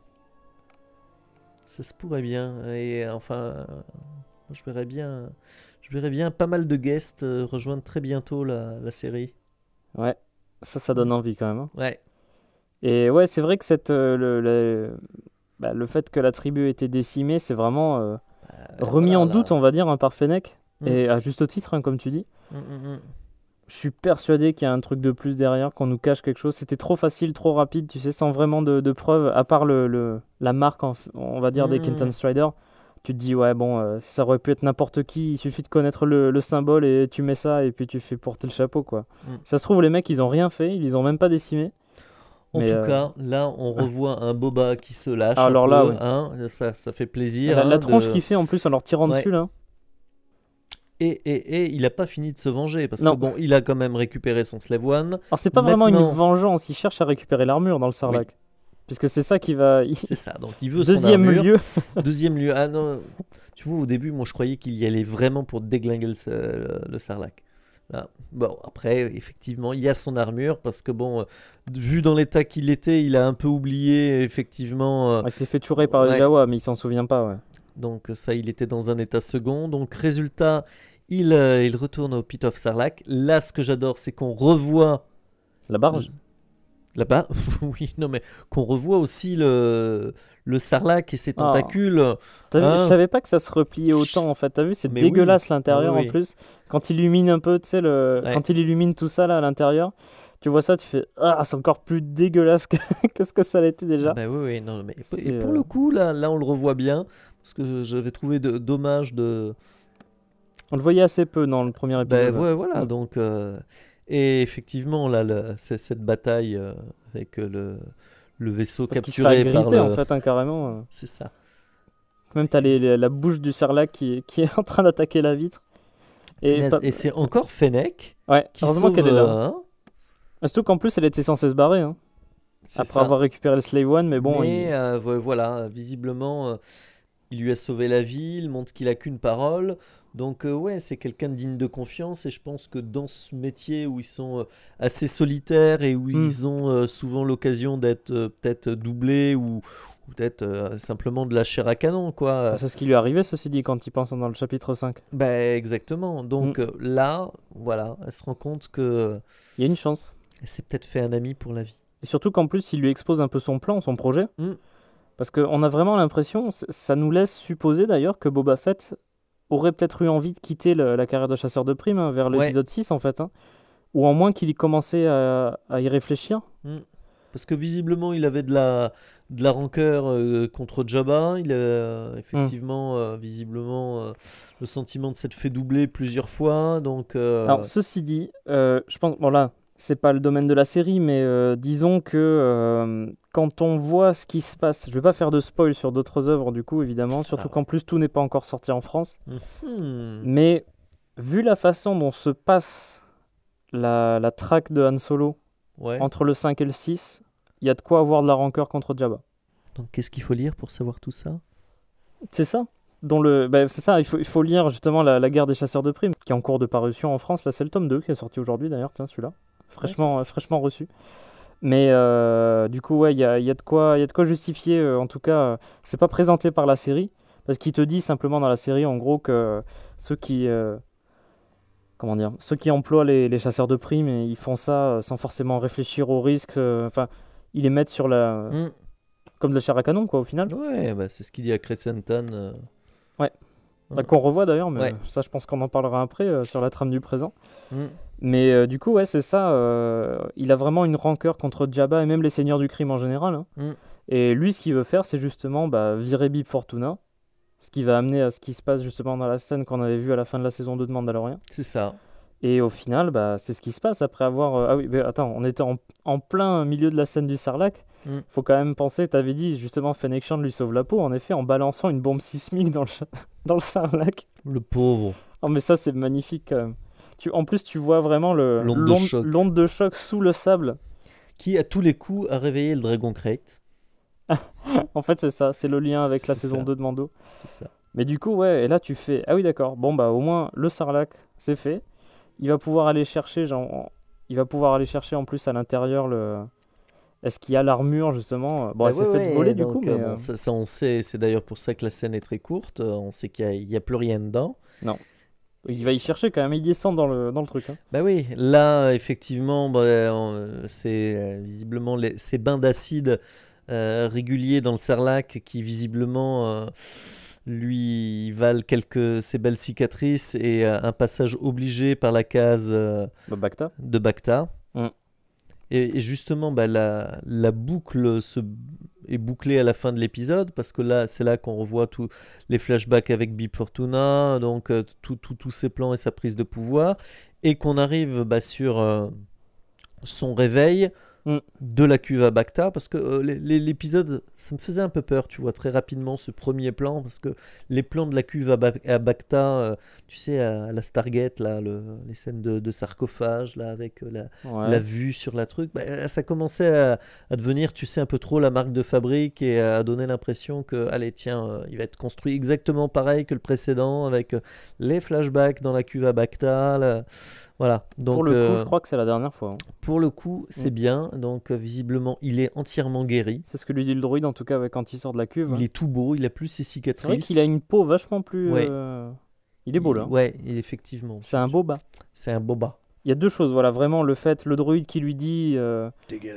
ça se pourrait bien. Et enfin, je verrais bien pas mal de guests rejoindre très bientôt la série. Ouais, ça donne envie quand même. Hein. Ouais. Et ouais, c'est vrai que le fait que la tribu ait été décimée, c'est vraiment remis en doute, on va dire, par Fennec. Et à juste titre, hein, comme tu dis. Je suis persuadé qu'il y a un truc de plus derrière, qu'on nous cache quelque chose. C'était trop facile, trop rapide, tu sais, sans vraiment de preuves, à part la marque, on va dire, des Kenton Strider. Tu te dis, ouais, bon, ça aurait pu être n'importe qui, il suffit de connaître le symbole et tu mets ça et puis tu fais porter le chapeau, quoi. Ça se trouve, les mecs, ils ont rien fait, ils les ont même pas décimés. En tout cas, là, on revoit un Boba qui se lâche alors un là, peu, oui. hein, ça fait plaisir. La tronche qu'il fait en plus en leur tirant dessus, là. Et il n'a pas fini de se venger, parce que bon, il a quand même récupéré son Slave One. Alors c'est pas vraiment une vengeance, il cherche à récupérer l'armure dans le Sarlacc. Oui. Puisque c'est ça qui va... C'est ça, donc il veut Deuxième son armure. lieu. Deuxième lieu, ah non, tu vois, au début, moi je croyais qu'il y allait vraiment pour déglinguer le Sarlacc. Là. Bon, après, effectivement, il y a son armure, parce que bon, vu dans l'état qu'il était, il a un peu oublié, effectivement... il s'est fait chourer par les Jawa, mais il s'en souvient pas, ouais. Donc ça, il était dans un état second. Donc résultat, il retourne au Pit of Sarlacc. Là, ce que j'adore, c'est qu'on revoit... La barge. Là-bas, oui, non mais qu'on revoit aussi le Sarlacc et ses tentacules. T'as vu, je savais pas que ça se repliait autant en fait. T'as vu, c'est dégueulasse l'intérieur en plus. Quand il illumine un peu, tu sais, quand il illumine tout ça là à l'intérieur, tu vois ça, tu fais c'est encore plus dégueulasse que ce que ça l'était déjà. Bah oui, non, mais et pour le coup, là, on le revoit bien parce que j'avais trouvé dommage de. On le voyait assez peu dans le premier épisode. Ouais, voilà, donc. Et effectivement, là, cette bataille avec le vaisseau capturé par par le... en fait, carrément. C'est ça. Même t'as la bouche du Sarlacc qui est en train d'attaquer la vitre. Et c'est encore Fennec qui heureusement qu'elle est là. Surtout qu'en plus, elle était censée se barrer. Hein, après avoir récupéré le Slave One, mais bon... Mais voilà, visiblement, il lui a sauvé la vie, il montre qu'il a qu'une parole... Donc ouais, c'est quelqu'un de digne de confiance et je pense que dans ce métier où ils sont assez solitaires et où ils ont souvent l'occasion d'être peut-être doublés ou peut-être simplement de la chair à canon, quoi. C'est ce qui lui est arrivé, ceci dit, quand il pense dans le chapitre 5. Bah exactement. Donc là, voilà, elle se rend compte que... Il y a une chance. Elle s'est peut-être fait un ami pour la vie. Et surtout qu'en plus, il lui expose un peu son plan, son projet. Parce qu'on a vraiment l'impression, ça nous laisse supposer d'ailleurs que Boba Fett... aurait peut-être eu envie de quitter la carrière de chasseur de primes vers l'épisode 6 en fait. Ou en moins qu'il y commençait à y réfléchir. Parce que visiblement il avait de la rancœur contre Jabba. Il a effectivement visiblement le sentiment de s'être fait doubler plusieurs fois. Donc, Alors ceci dit, je pense... Bon là, c'est pas le domaine de la série, mais disons que quand on voit ce qui se passe, je vais pas faire de spoil sur d'autres œuvres du coup évidemment, surtout qu'en plus tout n'est pas encore sorti en France, mais vu la façon dont se passe la traque de Han Solo entre le 5 et le 6, il y a de quoi avoir de la rancœur contre Jabba. Donc qu'est-ce qu'il faut lire pour savoir tout ça ? C'est ça. C'est ça, il faut lire justement la guerre des chasseurs de primes, qui est en cours de parution en France. Là c'est le tome 2 qui est sorti aujourd'hui d'ailleurs, tiens celui-là. Fraîchement reçu. Mais du coup, ouais, il y a de quoi justifier. En tout cas, c'est pas présenté par la série. Parce qu'il te dit simplement dans la série, en gros, que ceux qui emploient les chasseurs de primes, ils font ça sans forcément réfléchir aux risques. Ils les mettent sur comme de la chair à canon, quoi, au final. Ouais, c'est ce qu'il dit à Crescentan. Ouais. Qu'on revoit d'ailleurs, mais ça, je pense qu'on en parlera après sur la trame du présent. Mais du coup, ouais, c'est ça. Il a vraiment une rancœur contre Jabba et même les seigneurs du crime en général. Et lui, ce qu'il veut faire, c'est justement virer Bib Fortuna. Ce qui va amener à ce qui se passe justement dans la scène qu'on avait vue à la fin de la saison 2 de Mandalorian. C'est ça. Et au final, c'est ce qui se passe après avoir... Ah oui, mais attends, on était en plein milieu de la scène du Sarlacc. Faut quand même penser, t'avais dit justement, Fennec Shand lui sauve la peau, en effet, en balançant une bombe sismique dans le Sarlacc. Le pauvre. Oh, mais ça, c'est magnifique quand même. En plus, tu vois vraiment l'onde de choc sous le sable. Qui, à tous les coups, a réveillé le Dragon Crate. En fait, c'est ça. C'est le lien avec la saison 2 de Mando. C'est ça. Mais du coup, ouais, et là, tu fais... Ah oui, d'accord. Bon, au moins, le Sarlacc, c'est fait. Il va pouvoir aller chercher, en plus à l'intérieur Est-ce qu'il y a l'armure, justement ? Bon, elle s'est faite voler, du coup, mais... Ça, on sait. C'est d'ailleurs pour ça que la scène est très courte. On sait qu'il n'y a plus rien dedans. Non. Il va y chercher quand même, il descend dans le truc. Bah oui, là, effectivement, c'est visiblement ces bains d'acide réguliers dans le Sarlacc qui, visiblement, lui valent ses belles cicatrices et un passage obligé par la case Bacta. de Bacta. Mm. Et justement, la boucle est bouclée à la fin de l'épisode, parce que là, c'est là qu'on revoit tous les flashbacks avec Bib Fortuna, donc tous ses plans et sa prise de pouvoir, et qu'on arrive sur son réveil de la cuve à Bacta, parce que l'épisode, ça me faisait un peu peur, tu vois, très rapidement, ce premier plan, parce que les plans de la cuve à Bacta, tu sais, à la Stargate, là, les scènes de sarcophage, là, avec la vue sur la truc, ça commençait à devenir, tu sais, un peu trop la marque de fabrique, et à donner l'impression que, allez, tiens, il va être construit exactement pareil que le précédent, avec les flashbacks dans la cuve à Bacta, voilà. Donc, pour le coup, je crois que c'est la dernière fois. Pour le coup, c'est bien. Donc, visiblement, il est entièrement guéri. C'est ce que lui dit le droïde, en tout cas, quand il sort de la cuve. Il est tout beau, il a plus ses cicatrices. C'est vrai qu'il a une peau vachement plus... Il est beau, là. Ouais, effectivement. C'est un boba. C'est un boba. Il y a deux choses, voilà. Vraiment, le droïde qui lui dit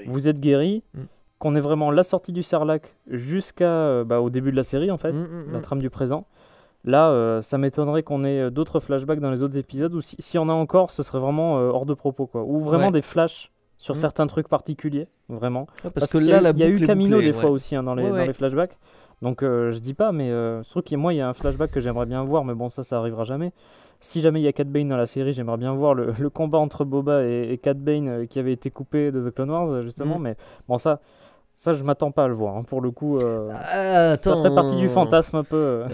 vous êtes guéri, qu'on est vraiment la sortie du Sarlacc jusqu'au début de la série, en fait, la trame du présent. Là, ça m'étonnerait qu'on ait d'autres flashbacks dans les autres épisodes, ou s'il y en a encore, ce serait vraiment hors de propos, quoi. Ou vraiment des flashs sur certains trucs particuliers, vraiment. Parce que là, il y a eu Camino des fois aussi dans les flashbacks. Donc je dis pas, mais je trouve qu'il y a un flashback que j'aimerais bien voir, mais bon, ça arrivera jamais. Si jamais il y a Cad Bane dans la série, j'aimerais bien voir le combat entre Boba et Cad Bane qui avait été coupé de The Clone Wars, justement, mais bon, ça, je m'attends pas à le voir. Hein. Pour le coup, ça ferait partie du fantasme un peu.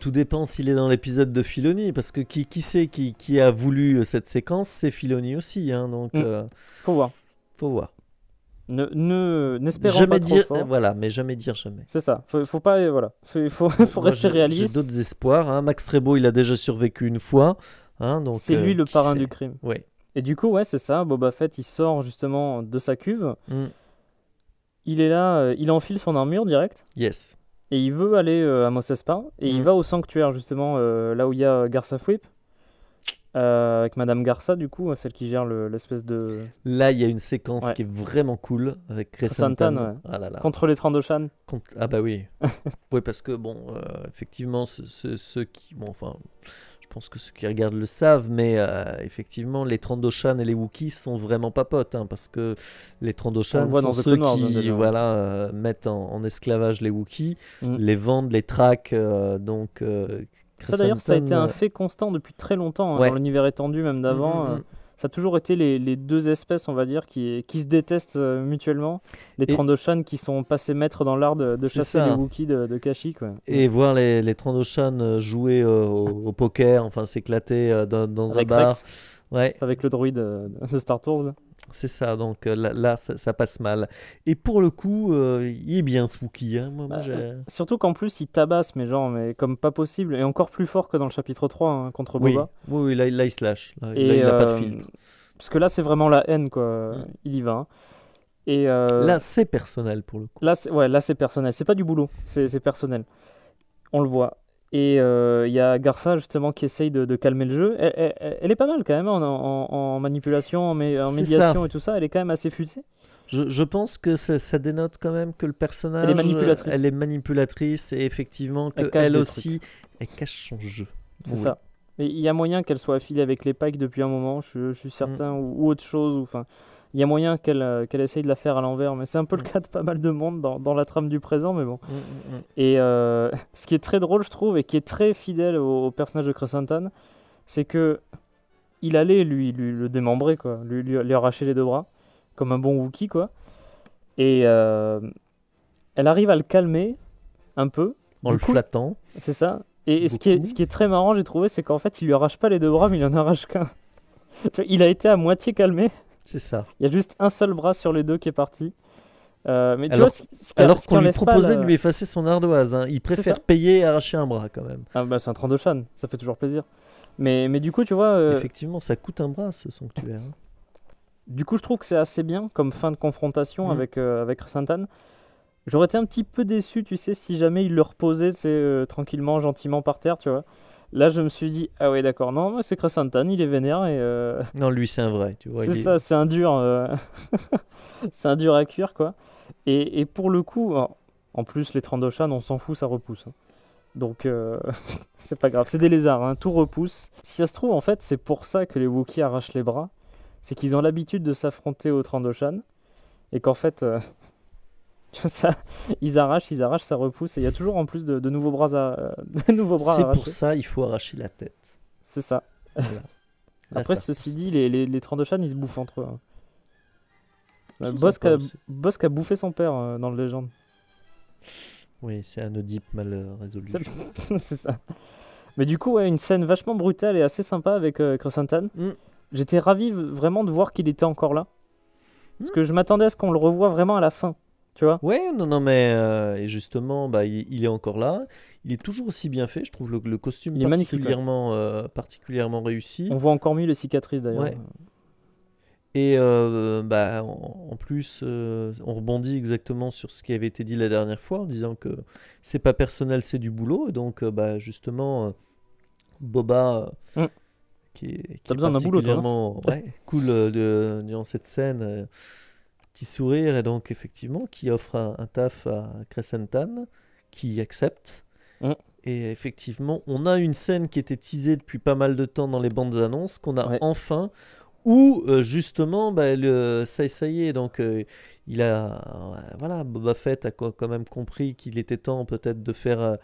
Tout dépend s'il est dans l'épisode de Filoni, parce que qui sait qui a voulu cette séquence, c'est Filoni aussi. Hein, donc, faut voir. Faut voir. N'espérons pas trop fort. Voilà, mais jamais dire jamais. C'est ça. Faut pas, voilà. Faut rester réaliste. J'ai d'autres espoirs. Hein. Max Rebo, il a déjà survécu une fois. Hein, donc, c'est lui le parrain du crime. Ouais. Et du coup, c'est ça. Boba Fett, il sort justement de sa cuve. Il est là, il enfile son armure direct. Yes. Et il veut aller à Mos Espa. Et il va au sanctuaire, justement, là où il y a Garsa Fwip. Avec Madame Garsa, du coup, celle qui gère l'espèce de... Là, il y a une séquence qui est vraiment cool avec Chrysanthemum. Ouais. Ah là là. Contre les Trandoshan. Ah bah oui. Oui, parce que, bon, effectivement, ceux qui... Bon, enfin... Je pense que ceux qui regardent le savent, mais effectivement, les Trandoshan et les Wookiees sont vraiment pas potes, hein, parce que les Trandoshan sont ceux qui mettent en esclavage les Wookiees, les vendent, les traquent, donc... ça d'ailleurs, ça a été un fait constant depuis très longtemps, dans l'univers étendu même d'avant. Ça a toujours été les deux espèces, on va dire, qui se détestent mutuellement. Les Trandoshan qui sont passés maîtres dans l'art de chasser les Wookiees de Kashyyyk. Et voir les Trandoshan jouer au poker, enfin s'éclater dans un bar. Rex. Avec le droïde de Star Tours. Là. C'est ça, donc là ça passe mal. Et pour le coup, il est bien ce Wookiee. Hein. Moi, surtout qu'en plus, il tabasse, mais comme pas possible, et encore plus fort que dans le chapitre 3 contre Boba. Oui, là il se lâche. Là, il n'a pas de filtre. Parce que là, c'est vraiment la haine, quoi. Il y va. Hein. Et là, c'est personnel pour le coup. Là, c'est personnel. C'est pas du boulot, c'est personnel. On le voit. Et il y a Garsa justement qui essaye de calmer le jeu. Elle est pas mal quand même en manipulation, en médiation et tout ça. Elle est quand même assez futée. Je pense que ça dénote quand même que le personnage... Elle est manipulatrice. Et effectivement qu'elle aussi, elle cache son jeu. C'est ça. Mais il y a moyen qu'elle soit affiliée avec les Pike depuis un moment, je suis certain, ou autre chose. Enfin, il y a moyen qu'elle essaye de la faire à l'envers, mais c'est un peu le cas de pas mal de monde dans la trame du présent, mais bon. Et ce qui est très drôle, je trouve, et qui est très fidèle au personnage de Chrysanthemum, c'est que il allait lui le démembrer, quoi, lui arracher les deux bras, comme un bon Wookiee, quoi. Et elle arrive à le calmer un peu. En le flattant. C'est ça. Et ce qui est très marrant, j'ai trouvé, c'est qu'en fait, il lui arrache pas les deux bras, mais il en arrache qu'un. Il a été à moitié calmé. C'est ça. Il y a juste un seul bras sur les deux qui est parti. Mais alors qu'on lui proposait de lui effacer son ardoise. Hein. Il préfère payer et arracher un bras quand même. Ah bah c'est un Trandoshan, ça fait toujours plaisir. Mais du coup, tu vois... Effectivement, ça coûte un bras ce sanctuaire. Hein. Du coup, je trouve que c'est assez bien comme fin de confrontation avec Chrysanthemum. J'aurais été un petit peu déçu, tu sais, si jamais il le reposait tranquillement, gentiment par terre, tu vois. Là, je me suis dit, ah ouais, d'accord, non, c'est Chrysanthemum, il est vénère. Non, lui, c'est un vrai, tu vois. C'est ça, c'est un dur. C'est un dur à cuire, quoi. Et pour le coup, en plus, les Trandoshan, on s'en fout, ça repousse. Hein. Donc, c'est pas grave. C'est des lézards, hein, tout repousse. Si ça se trouve, en fait, c'est pour ça que les Wookiees arrachent les bras. C'est qu'ils ont l'habitude de s'affronter au Trandoshan. Et qu'en fait, ça, ils arrachent, ça repousse. Et il y a toujours en plus de nouveaux bras, de nouveaux bras C'est arrachés. pour ça il faut arracher la tête. C'est ça. Voilà. Là, Après, ça ceci repousse. dit, les Trandoshan, ils se bouffent entre eux. Hein. C'est Bosk sympa a, aussi. Bosk a bouffé son père dans le Légende. Oui, c'est un Oedipe mal résolu. C'est ça. Mais du coup, ouais, une scène vachement brutale et assez sympa avec Chrysanthemum. Mm. J'étais ravi vraiment de voir qu'il était encore là. Parce que je m'attendais à ce qu'on le revoie vraiment à la fin. Tu vois? Ouais, non, mais et justement, bah, il est encore là. Il est toujours aussi bien fait. Je trouve le costume Il est magnifique, particulièrement réussi. On voit encore mieux les cicatrices d'ailleurs. Ouais. Et bah, en plus, on rebondit exactement sur ce qui avait été dit la dernière fois en disant que c'est pas personnel, c'est du boulot. Et donc, bah, justement, Boba, qui T'as est besoin d'un boulot, toi, particulièrement cool durant cette scène, petit sourire, et donc effectivement, qui offre un taf à Crescentan, qui accepte. Mm. Et effectivement, on a une scène qui était teasée depuis pas mal de temps dans les bandes annonces, qu'on a enfin, où justement, bah, ça y est, donc il a, voilà, Boba Fett a quand même compris qu'il était temps peut-être de faire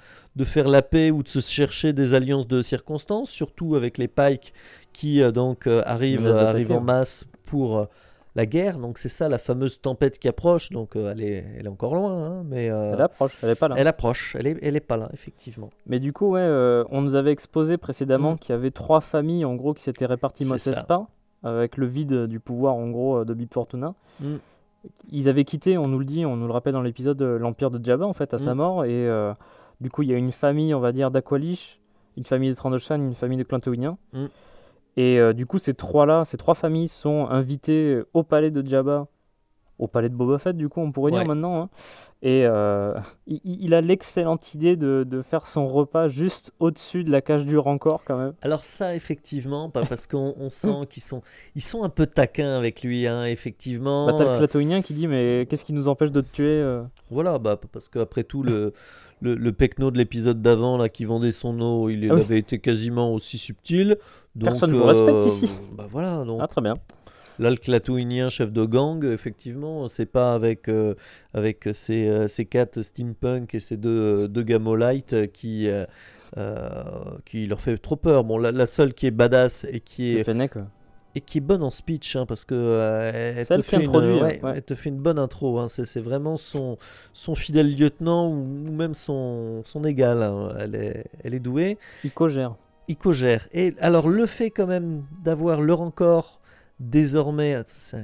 la paix ou de se chercher des alliances de circonstances, surtout avec les Pikes qui arrivent en masse pour la guerre. Donc c'est ça la fameuse tempête qui approche, donc elle est encore loin, hein, mais elle approche, elle est pas là. Elle approche, elle est pas là, effectivement. Mais du coup, on nous avait exposé précédemment qu'il y avait 3 familles en gros qui s'étaient réparties Mos Espa, avec le vide du pouvoir en gros de Bib Fortuna. Ils avaient quitté, on nous le rappelle dans l'épisode, l'empire de Jabba en fait à sa mort, et du coup il y a une famille, on va dire, d'Aqualish, une famille de Trandoshan, une famille de Clantoïniens. Et du coup ces 3 familles sont invitées au palais de Jabba, au palais de Boba Fett du coup on pourrait dire maintenant, hein. Et il a l'excellente idée de faire son repas juste au-dessus de la cage du Rancor quand même. Alors ça effectivement, parce qu'on sent qu'ils sont un peu taquins avec lui, hein, effectivement. Bah, t'as le Clantoïnien qui dit mais qu'est-ce qui nous empêche de te tuer Voilà, bah, parce qu'après tout le pecno de l'épisode d'avant là qui vendait son eau, il avait été quasiment aussi subtil. Donc, personne ne vous respecte ici. Bah voilà, donc. Ah très bien. Là, le Clantoïnien, chef de gang, effectivement, c'est pas avec ses 4 steampunk et ses 2 gamolites qui leur fait trop peur. Bon, la seule qui est badass et qui est Fennec, et qui est bonne en speech, hein, parce que elle te fait une bonne intro. Hein, c'est vraiment son fidèle lieutenant ou même son égal. Hein, elle est douée. Il cogère. Et alors le fait quand même d'avoir le Rancor désormais,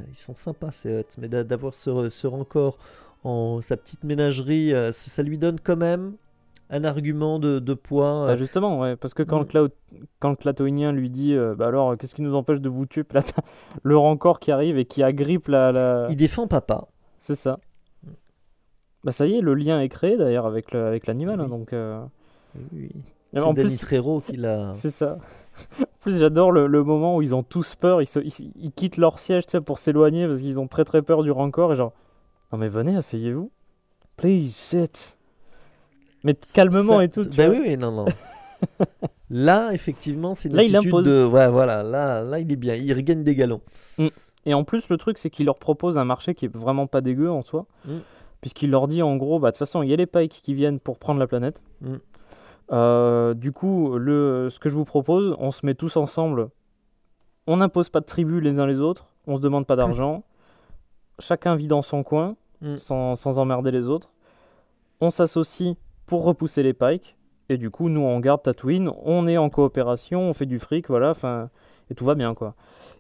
ils sont sympas ces Hutt, mais d'avoir ce Rancor en sa petite ménagerie, ça lui donne quand même un argument de poids. Bah justement, parce que quand le Clantoïnien lui dit bah alors qu'est-ce qui nous empêche de vous tuer, puis là t'as le Rancor qui arrive et qui agrippe la... Il défend papa. C'est ça. Bah ça y est, le lien est créé d'ailleurs avec l'animal, oui. Hein, donc... Oui. C'est en Danny Trejo qui l'a... C'est ça. En plus, j'adore le moment où ils ont tous peur, ils quittent leur siège pour s'éloigner parce qu'ils ont très très peur du Rancor et genre, non mais venez, asseyez-vous. Please, sit. Mais calmement et tout. Bah oui, non. Là, effectivement, c'est une attitude de... Ouais, voilà, là, il est bien, il regagne des galons. Et en plus, le truc, c'est qu'il leur propose un marché qui est vraiment pas dégueu en soi, puisqu'il leur dit en gros, bah de toute façon, il y a les Pikes qui viennent pour prendre la planète. Du coup, ce que je vous propose, on se met tous ensemble, on n'impose pas de tribu les uns les autres, on se demande pas d'argent, chacun vit dans son coin, sans emmerder les autres, on s'associe pour repousser les Pikes, et du coup, nous on garde Tatooine, on est en coopération, on fait du fric, voilà, et tout va bien quoi.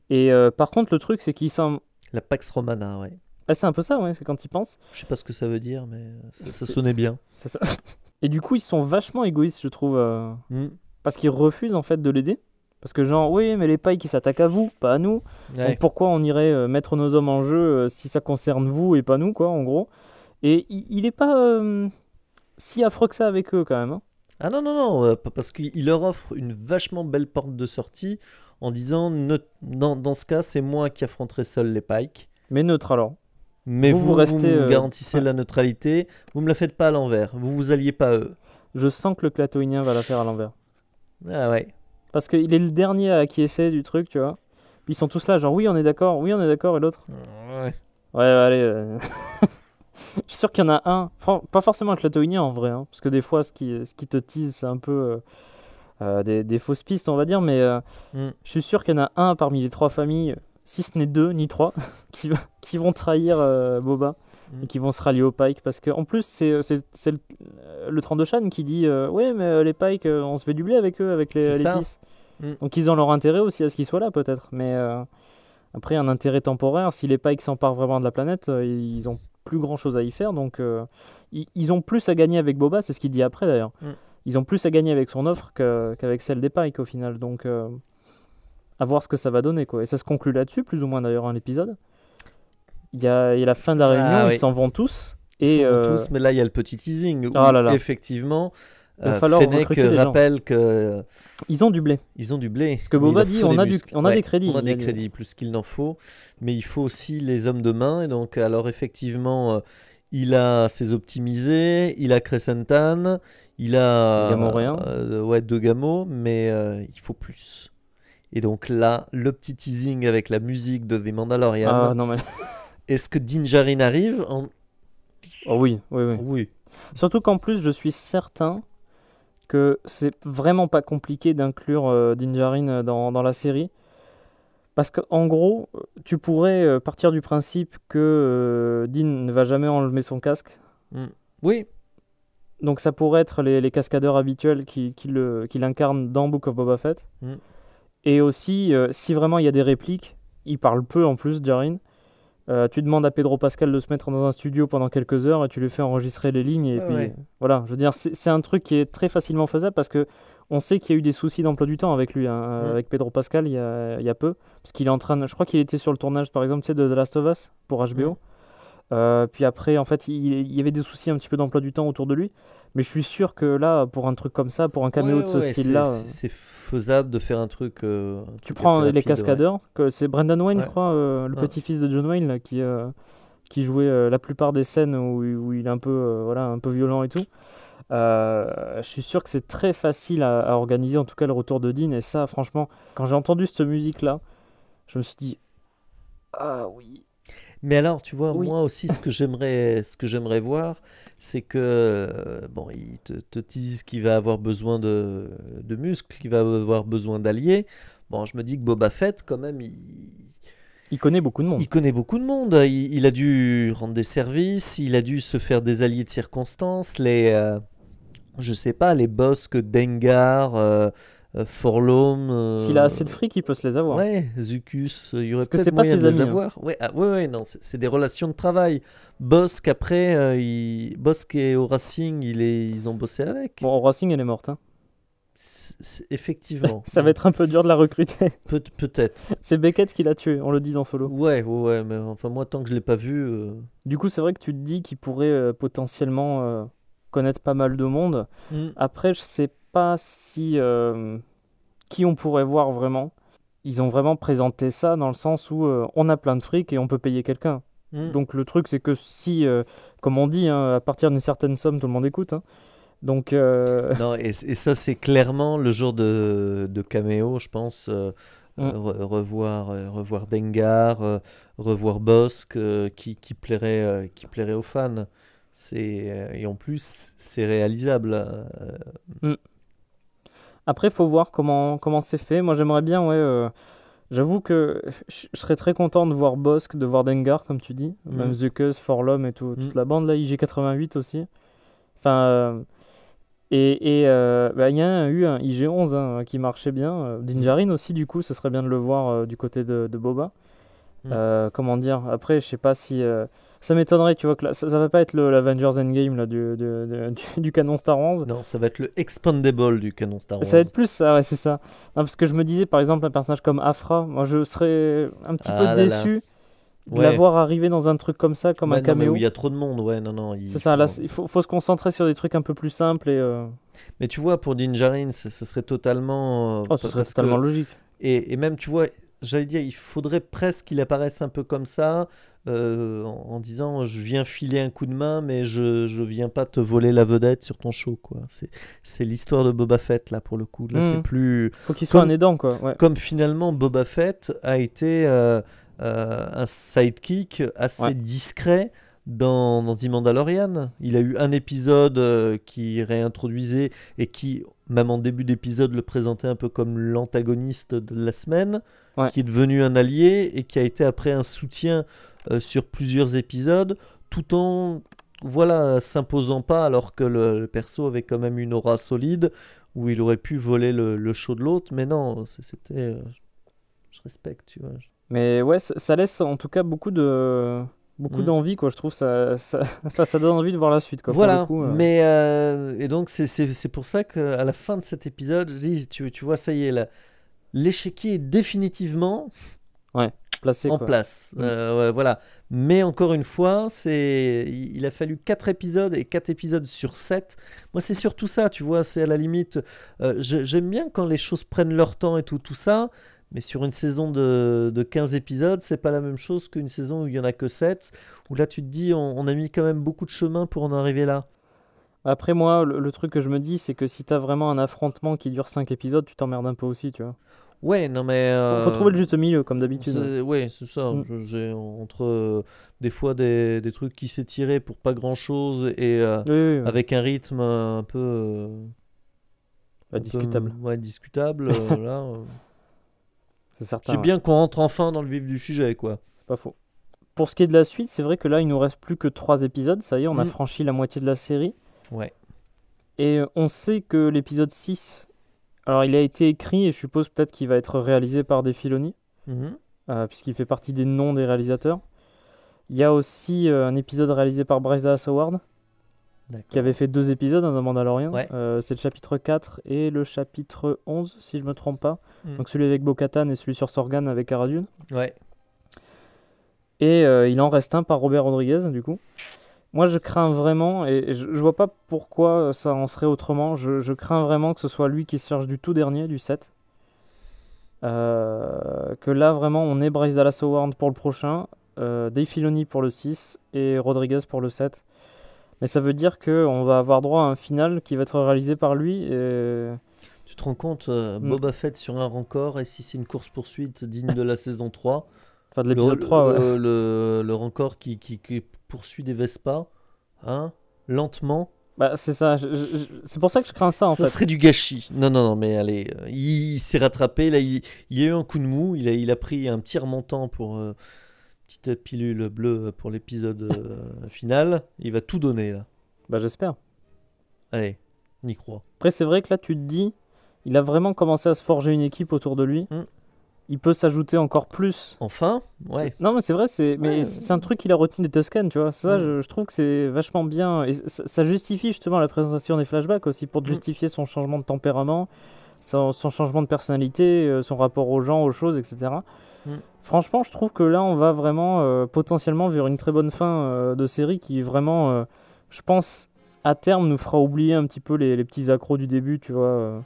Et par contre, le truc, c'est qu'ils sont... La Pax Romana, ouais. Ah, c'est un peu ça, c'est quand ils pensent. Je sais pas ce que ça veut dire, mais ça sonnait bien. C'est ça. Et du coup, ils sont vachement égoïstes, je trouve. Parce qu'ils refusent, en fait, de l'aider. Parce que genre, oui, mais les Pikes, ils s'attaquent à vous, pas à nous. Donc pourquoi on irait mettre nos hommes en jeu si ça concerne vous et pas nous, quoi, en gros. Et il est pas si affreux que ça avec eux, quand même. Hein. Ah non, parce qu'il leur offre une vachement belle porte de sortie en disant, dans ce cas, c'est moi qui affronterai seul les Pikes. Mais neutre, alors. Mais vous restez, me garantissez la neutralité, vous me la faites pas à l'envers, vous alliez pas à eux. je sens que le Clatoïnien va la faire à l'envers. Ah ouais. Parce qu'il est le dernier à acquiescer du truc, tu vois. Puis ils sont tous là, genre oui, on est d'accord, et l'autre. Ouais. Ouais, allez. Je suis sûr qu'il y en a un, pas forcément un Clatoïnien en vrai, hein, parce que des fois, ce qui te tease, c'est un peu des fausses pistes, on va dire, mais je suis sûr qu'il y en a un parmi les 3 familles, si ce n'est 2 ni 3, qui vont trahir Boba. Et qui vont se rallier aux Pike parce qu'en plus c'est le Trandoshan qui dit ouais mais les Pike on se fait du blé avec eux avec les pistes. Donc ils ont leur intérêt aussi à ce qu'ils soient là peut-être, mais après un intérêt temporaire, si les Pike s'emparent vraiment de la planète, ils ont plus grand chose à y faire, donc ils ont plus à gagner avec Boba, c'est ce qu'il dit après d'ailleurs. Ils ont plus à gagner avec son offre qu'avec celle des Pike au final, donc à voir ce que ça va donner quoi. Et ça se conclut là-dessus plus ou moins d'ailleurs un épisode. Il y a la fin de la réunion, ils s'en vont tous. Ils s'en vont tous, mais là il y a le petit teasing où effectivement Fennec rappelle que ils ont du blé. Ils ont du blé. Parce que Boba dit on a des crédits. On a des crédits plus qu'il n'en faut, mais il faut aussi les hommes de main. Et donc alors effectivement il a ses optimisés, il a Crescentan, il a Gamoréen. 2 Gamos, mais il faut plus. Et donc là le petit teasing avec la musique de The Mandalorian. Ah non mais est-ce que Din Djarin arrive Oh oui. Surtout qu'en plus, je suis certain que c'est vraiment pas compliqué d'inclure Din Djarin dans la série. Parce qu'en gros, tu pourrais partir du principe que Din ne va jamais enlever son casque. Oui. Donc ça pourrait être les cascadeurs habituels qui l'incarnent dans Book of Boba Fett. Et aussi, si vraiment il y a des répliques, il parle peu en plus, Djarin. Tu demandes à Pedro Pascal de se mettre dans un studio pendant quelques heures et tu lui fais enregistrer les lignes et puis voilà, je veux dire c'est un truc qui est très facilement faisable parce que on sait qu'il y a eu des soucis d'emploi du temps avec lui avec Pedro Pascal il y a peu parce qu'il est en train de, je crois qu'il était sur le tournage par exemple de The Last of Us pour HBO. Puis après en fait il y avait des soucis un petit peu d'emploi du temps autour de lui, mais je suis sûr que là pour un truc comme ça, pour un caméo de ce style là c'est faisable de faire un truc tu prends les cascadeurs que c'est Brendan Wayne je crois le petit-fils de John Wayne là, qui jouait la plupart des scènes où il est un peu violent et tout. Je suis sûr que c'est très facile à organiser en tout cas le retour de Din, et ça franchement quand j'ai entendu cette musique là je me suis dit ah oui. Mais alors, tu vois, moi aussi, ce que j'aimerais voir, c'est que, bon, ils te disent qu'il va avoir besoin de muscles, qu'il va avoir besoin d'alliés. Bon, je me dis que Boba Fett, quand même, il connaît beaucoup de monde. Il connaît beaucoup de monde. Il a dû rendre des services, il a dû se faire des alliés de circonstance. Je sais pas, les boss que Dengar... Forlom. S'il a assez de fric, il peut se les avoir. Ouais, Zucus, il y aurait peut-être moyen de les avoir. Non, c'est des relations de travail. Bossk, après, Bossk et au Racing, ils ont bossé avec. Bon, au Racing, elle est morte. Hein. Effectivement. Ça va être un peu dur de la recruter. Peut-être. C'est Beckett qui l'a tué, on le dit dans Solo. Ouais, mais enfin, moi, tant que je l'ai pas vu. Du coup, c'est vrai que tu te dis qu'il pourrait potentiellement connaître pas mal de monde. Après, je sais pas si qui on pourrait voir vraiment. Ils ont vraiment présenté ça dans le sens où on a plein de fric et on peut payer quelqu'un. Donc le truc c'est que si, comme on dit, à partir d'une certaine somme tout le monde écoute. Hein. Donc non, et ça c'est clairement le genre de caméo, je pense. Revoir Dengar, revoir Bossk, qui plairait aux fans. Et en plus c'est réalisable. Après, il faut voir comment c'est fait. Moi, j'aimerais bien, j'avoue que je serais très content de voir Bossk, de voir Dengar, comme tu dis. Même Zucus, Forlom et toute la bande, là, IG-88 aussi. Enfin, il y a eu un IG-11 qui marchait bien. Din Djarin aussi, du coup, ce serait bien de le voir du côté de Boba. Comment dire, après, je sais pas si... ça m'étonnerait, tu vois, que ça va pas être l'Avengers Endgame là, du canon Star Wars. Non, ça va être le Expandable du canon Star Wars. Ça va être plus ça, ouais, c'est ça. Non, parce que je me disais, par exemple, un personnage comme Afra, moi je serais un petit peu déçu de la voir arriver dans un truc comme ça, comme un caméo. Non, mais il y a trop de monde, non. C'est ça, là, il faut se concentrer sur des trucs un peu plus simples. Mais tu vois, pour Din Djarin, ce serait totalement... ce serait totalement logique. Et même, tu vois... J'allais dire, il faudrait presque qu'il apparaisse un peu comme ça, en disant je viens filer un coup de main, mais je viens pas te voler la vedette sur ton show, quoi. C'est l'histoire de Boba Fett, là, pour le coup. Là, c'est plus... Faut qu'il soit un aidant, quoi. Ouais. Comme finalement, Boba Fett a été un sidekick assez discret dans The Mandalorian. Il a eu un épisode qui réintroduisait et qui, même en début d'épisode, le présentait un peu comme l'antagoniste de la semaine, qui est devenu un allié et qui a été après un soutien sur plusieurs épisodes, tout en s'imposant pas, alors que le perso avait quand même une aura solide où il aurait pu voler le show de l'autre. Mais non, c'était... je respecte, tu vois. Mais ouais, ça laisse en tout cas beaucoup d'envie, quoi. Je trouve ça donne envie de voir la suite, quoi. Voilà, pour le coup, mais et donc c'est pour ça qu'à la fin de cet épisode, je dis, tu vois, ça y est, l'échiquier est définitivement placé, en quoi. place. Voilà. Mais encore une fois, il a fallu 4 épisodes et 4 épisodes sur 7. Moi, c'est surtout ça, tu vois, c'est à la limite... j'aime bien quand les choses prennent leur temps et tout ça, mais sur une saison de 15 épisodes, c'est pas la même chose qu'une saison où il y en a que 7, où là, tu te dis, on a mis quand même beaucoup de chemin pour en arriver là. Après, moi, le truc que je me dis, c'est que si t'as vraiment un affrontement qui dure 5 épisodes, tu t'emmerdes un peu aussi, tu vois. Ouais, non mais... Faut trouver le juste milieu, comme d'habitude. Ouais, c'est ça. J'ai entre des fois des trucs qui s'étiraient pour pas grand-chose et Oui. avec un rythme un peu... discutable. Discutable. Là, c'est certain. C'est bien qu'on rentre enfin dans le vif du sujet, quoi. C'est pas faux. Pour ce qui est de la suite, c'est vrai que là, il nous reste plus que 3 épisodes. Ça y est, on a franchi la moitié de la série. Ouais. Et on sait que l'épisode 6... Alors, il a été écrit et je suppose peut-être qu'il va être réalisé par Dave Filoni, puisqu'il fait partie des noms des réalisateurs. Il y a aussi un épisode réalisé par Bryce Dallas Howard, qui avait fait 2 épisodes dans Mandalorian. C'est le chapitre 4 et le chapitre 11, si je ne me trompe pas. Donc celui avec Bo-Katan et celui sur Sorgan avec Cara Dune. Ouais. Et il en reste un par Robert Rodriguez, du coup. Moi, je crains vraiment, et je vois pas pourquoi ça en serait autrement, je crains vraiment que ce soit lui qui se charge du tout dernier, du 7. Que là, vraiment, on ait Bryce Dallas Howard pour le prochain, Dave Filoni pour le 6 et Rodriguez pour le 7. Mais ça veut dire qu'on va avoir droit à un final qui va être réalisé par lui. Et... Tu te rends compte, Boba Fett sur un Rancor, et si c'est une course-poursuite digne de la saison 3, enfin de l'épisode 3, le Rancor qui poursuit des Vespa, hein, lentement. Bah, c'est ça, c'est pour ça que je crains ça, en fait. Ça serait du gâchis. Non, mais allez, il s'est rattrapé, là, il y a eu un coup de mou, il a pris un petit remontant pour petite pilule bleue pour l'épisode final. Il va tout donner, là. Bah, j'espère. Allez, on y croit. Après, c'est vrai que là, tu te dis, il a vraiment commencé à se forger une équipe autour de lui. Il peut s'ajouter encore plus. Enfin, ouais. Non, mais c'est vrai, c'est un truc qu'il a retenu des Tusken, tu vois. Ça, je trouve que c'est vachement bien. Et ça justifie justement la présentation des flashbacks aussi, pour justifier son changement de tempérament, son changement de personnalité, son rapport aux gens, aux choses, etc. Franchement, je trouve que là, on va vraiment potentiellement vers une très bonne fin de série qui vraiment, je pense, à terme, nous fera oublier un petit peu les petits accros du début, tu vois.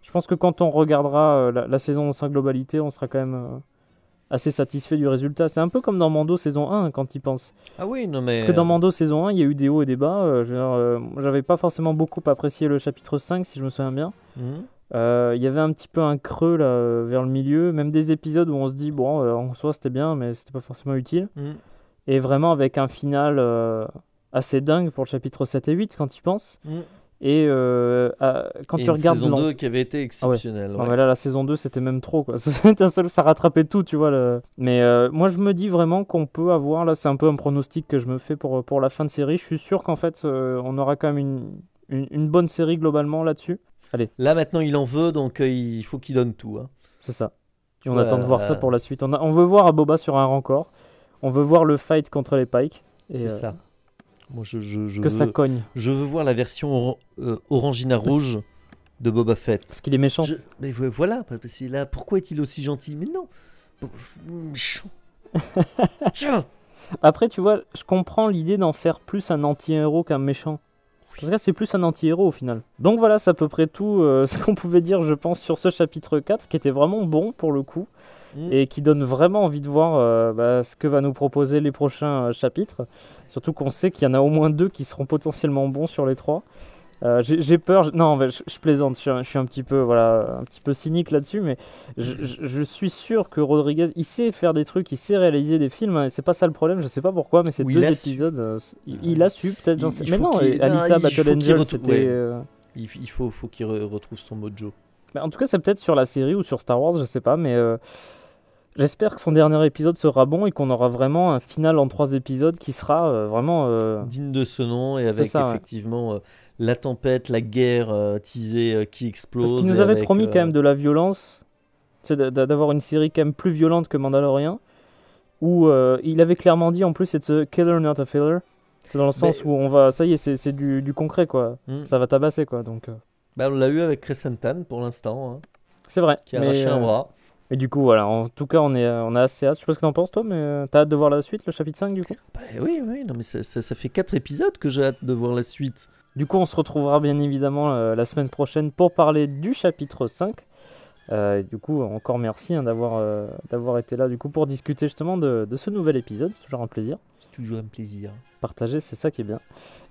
Je pense que quand on regardera la saison dans sa globalité, on sera quand même assez satisfait du résultat. C'est un peu comme dans Mando saison 1, quand il pense. Ah oui, non mais... Parce que dans Mando saison 1, il y a eu des hauts et des bas. J'avais pas forcément beaucoup apprécié le chapitre 5, si je me souviens bien. Il y avait un petit peu un creux là, vers le milieu. Même des épisodes où on se dit, bon, en soi c'était bien, mais c'était pas forcément utile. Et vraiment avec un final... assez dingue pour le chapitre 7 et 8 quand tu penses. Et quand tu regardes saison 2 qui avait été exceptionnelle. Non, mais là, la saison 2, c'était même trop, quoi. C'était un seul, ça rattrapait tout, tu vois. Mais moi, je me dis vraiment qu'on peut avoir, là, c'est un peu un pronostic que je me fais pour la fin de série. Je suis sûr qu'en fait, on aura quand même une bonne série globalement là-dessus. Allez. Là, maintenant, il en veut, donc il faut qu'il donne tout. Hein. C'est ça. Et on attend de voir ça pour la suite. On veut voir Boba sur un Rancor. On veut voir le fight contre les Pike. C'est ça. Moi, ça cogne. Je veux voir la version Orangina rouge de Boba Fett. Parce qu'il est méchant. Mais voilà, parce que là, pourquoi est-il aussi gentil? Mais non, méchant. Après, tu vois, je comprends l'idée d'en faire plus un anti-héros qu'un méchant. Parce que c'est plus un anti-héros au final. Donc voilà, c'est à peu près tout ce qu'on pouvait dire, je pense, sur ce chapitre 4, qui était vraiment bon pour le coup, et qui donne vraiment envie de voir ce que va nous proposer les prochains chapitres. Surtout qu'on sait qu'il y en a au moins 2 qui seront potentiellement bons sur les 3. J'ai peur, non, je plaisante, je suis un petit peu cynique là-dessus, mais je suis sûr que Rodriguez, il sait faire des trucs, il sait réaliser des films, et c'est pas ça le problème, je sais pas pourquoi, mais ces 2 épisodes, il a su, peut-être, j'en sais. Mais non, Alita Battle Angel, c'était. Il faut qu'il retrouve son mojo. Mais en tout cas, c'est peut-être sur la série ou sur Star Wars, je sais pas, mais j'espère que son dernier épisode sera bon et qu'on aura vraiment un final en 3 épisodes qui sera vraiment. digne de ce nom, et avec effectivement. La tempête, la guerre teasée qui explose. Parce qu'il nous avait promis quand même de la violence, d'avoir une série quand même plus violente que Mandalorian, où il avait clairement dit en plus it's a killer not a filler. C'est dans le sens où on va, ça y est, c'est du concret quoi. Ça va tabasser quoi. Donc. On l'a eu avec Crescentan pour l'instant. Hein, c'est vrai. Qui a arraché un bras. Mais du coup, voilà, en tout cas, on a assez hâte. Je sais pas ce que t'en penses, toi, mais t'as hâte de voir la suite, le chapitre 5, du coup ? Oui, non, mais ça fait 4 épisodes que j'ai hâte de voir la suite. Du coup, on se retrouvera bien évidemment la semaine prochaine pour parler du chapitre 5. Du coup, encore merci d'avoir été là du coup, pour discuter justement de ce nouvel épisode. C'est toujours un plaisir. C'est toujours un plaisir. Partager, c'est ça qui est bien.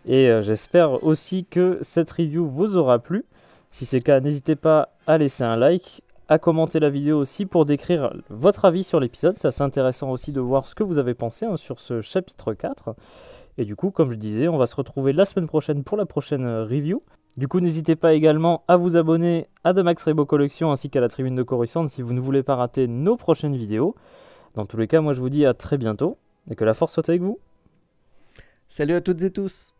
Et j'espère aussi que cette review vous aura plu. Si c'est le cas, n'hésitez pas à laisser un like, à commenter la vidéo aussi pour décrire votre avis sur l'épisode. C'est assez intéressant aussi de voir ce que vous avez pensé sur ce chapitre 4. Et du coup, comme je disais, on va se retrouver la semaine prochaine pour la prochaine review. Du coup, n'hésitez pas également à vous abonner à The Max Rebo Collection ainsi qu'à la Tribune de Coruscant si vous ne voulez pas rater nos prochaines vidéos. Dans tous les cas, moi je vous dis à très bientôt et que la force soit avec vous. Salut à toutes et tous.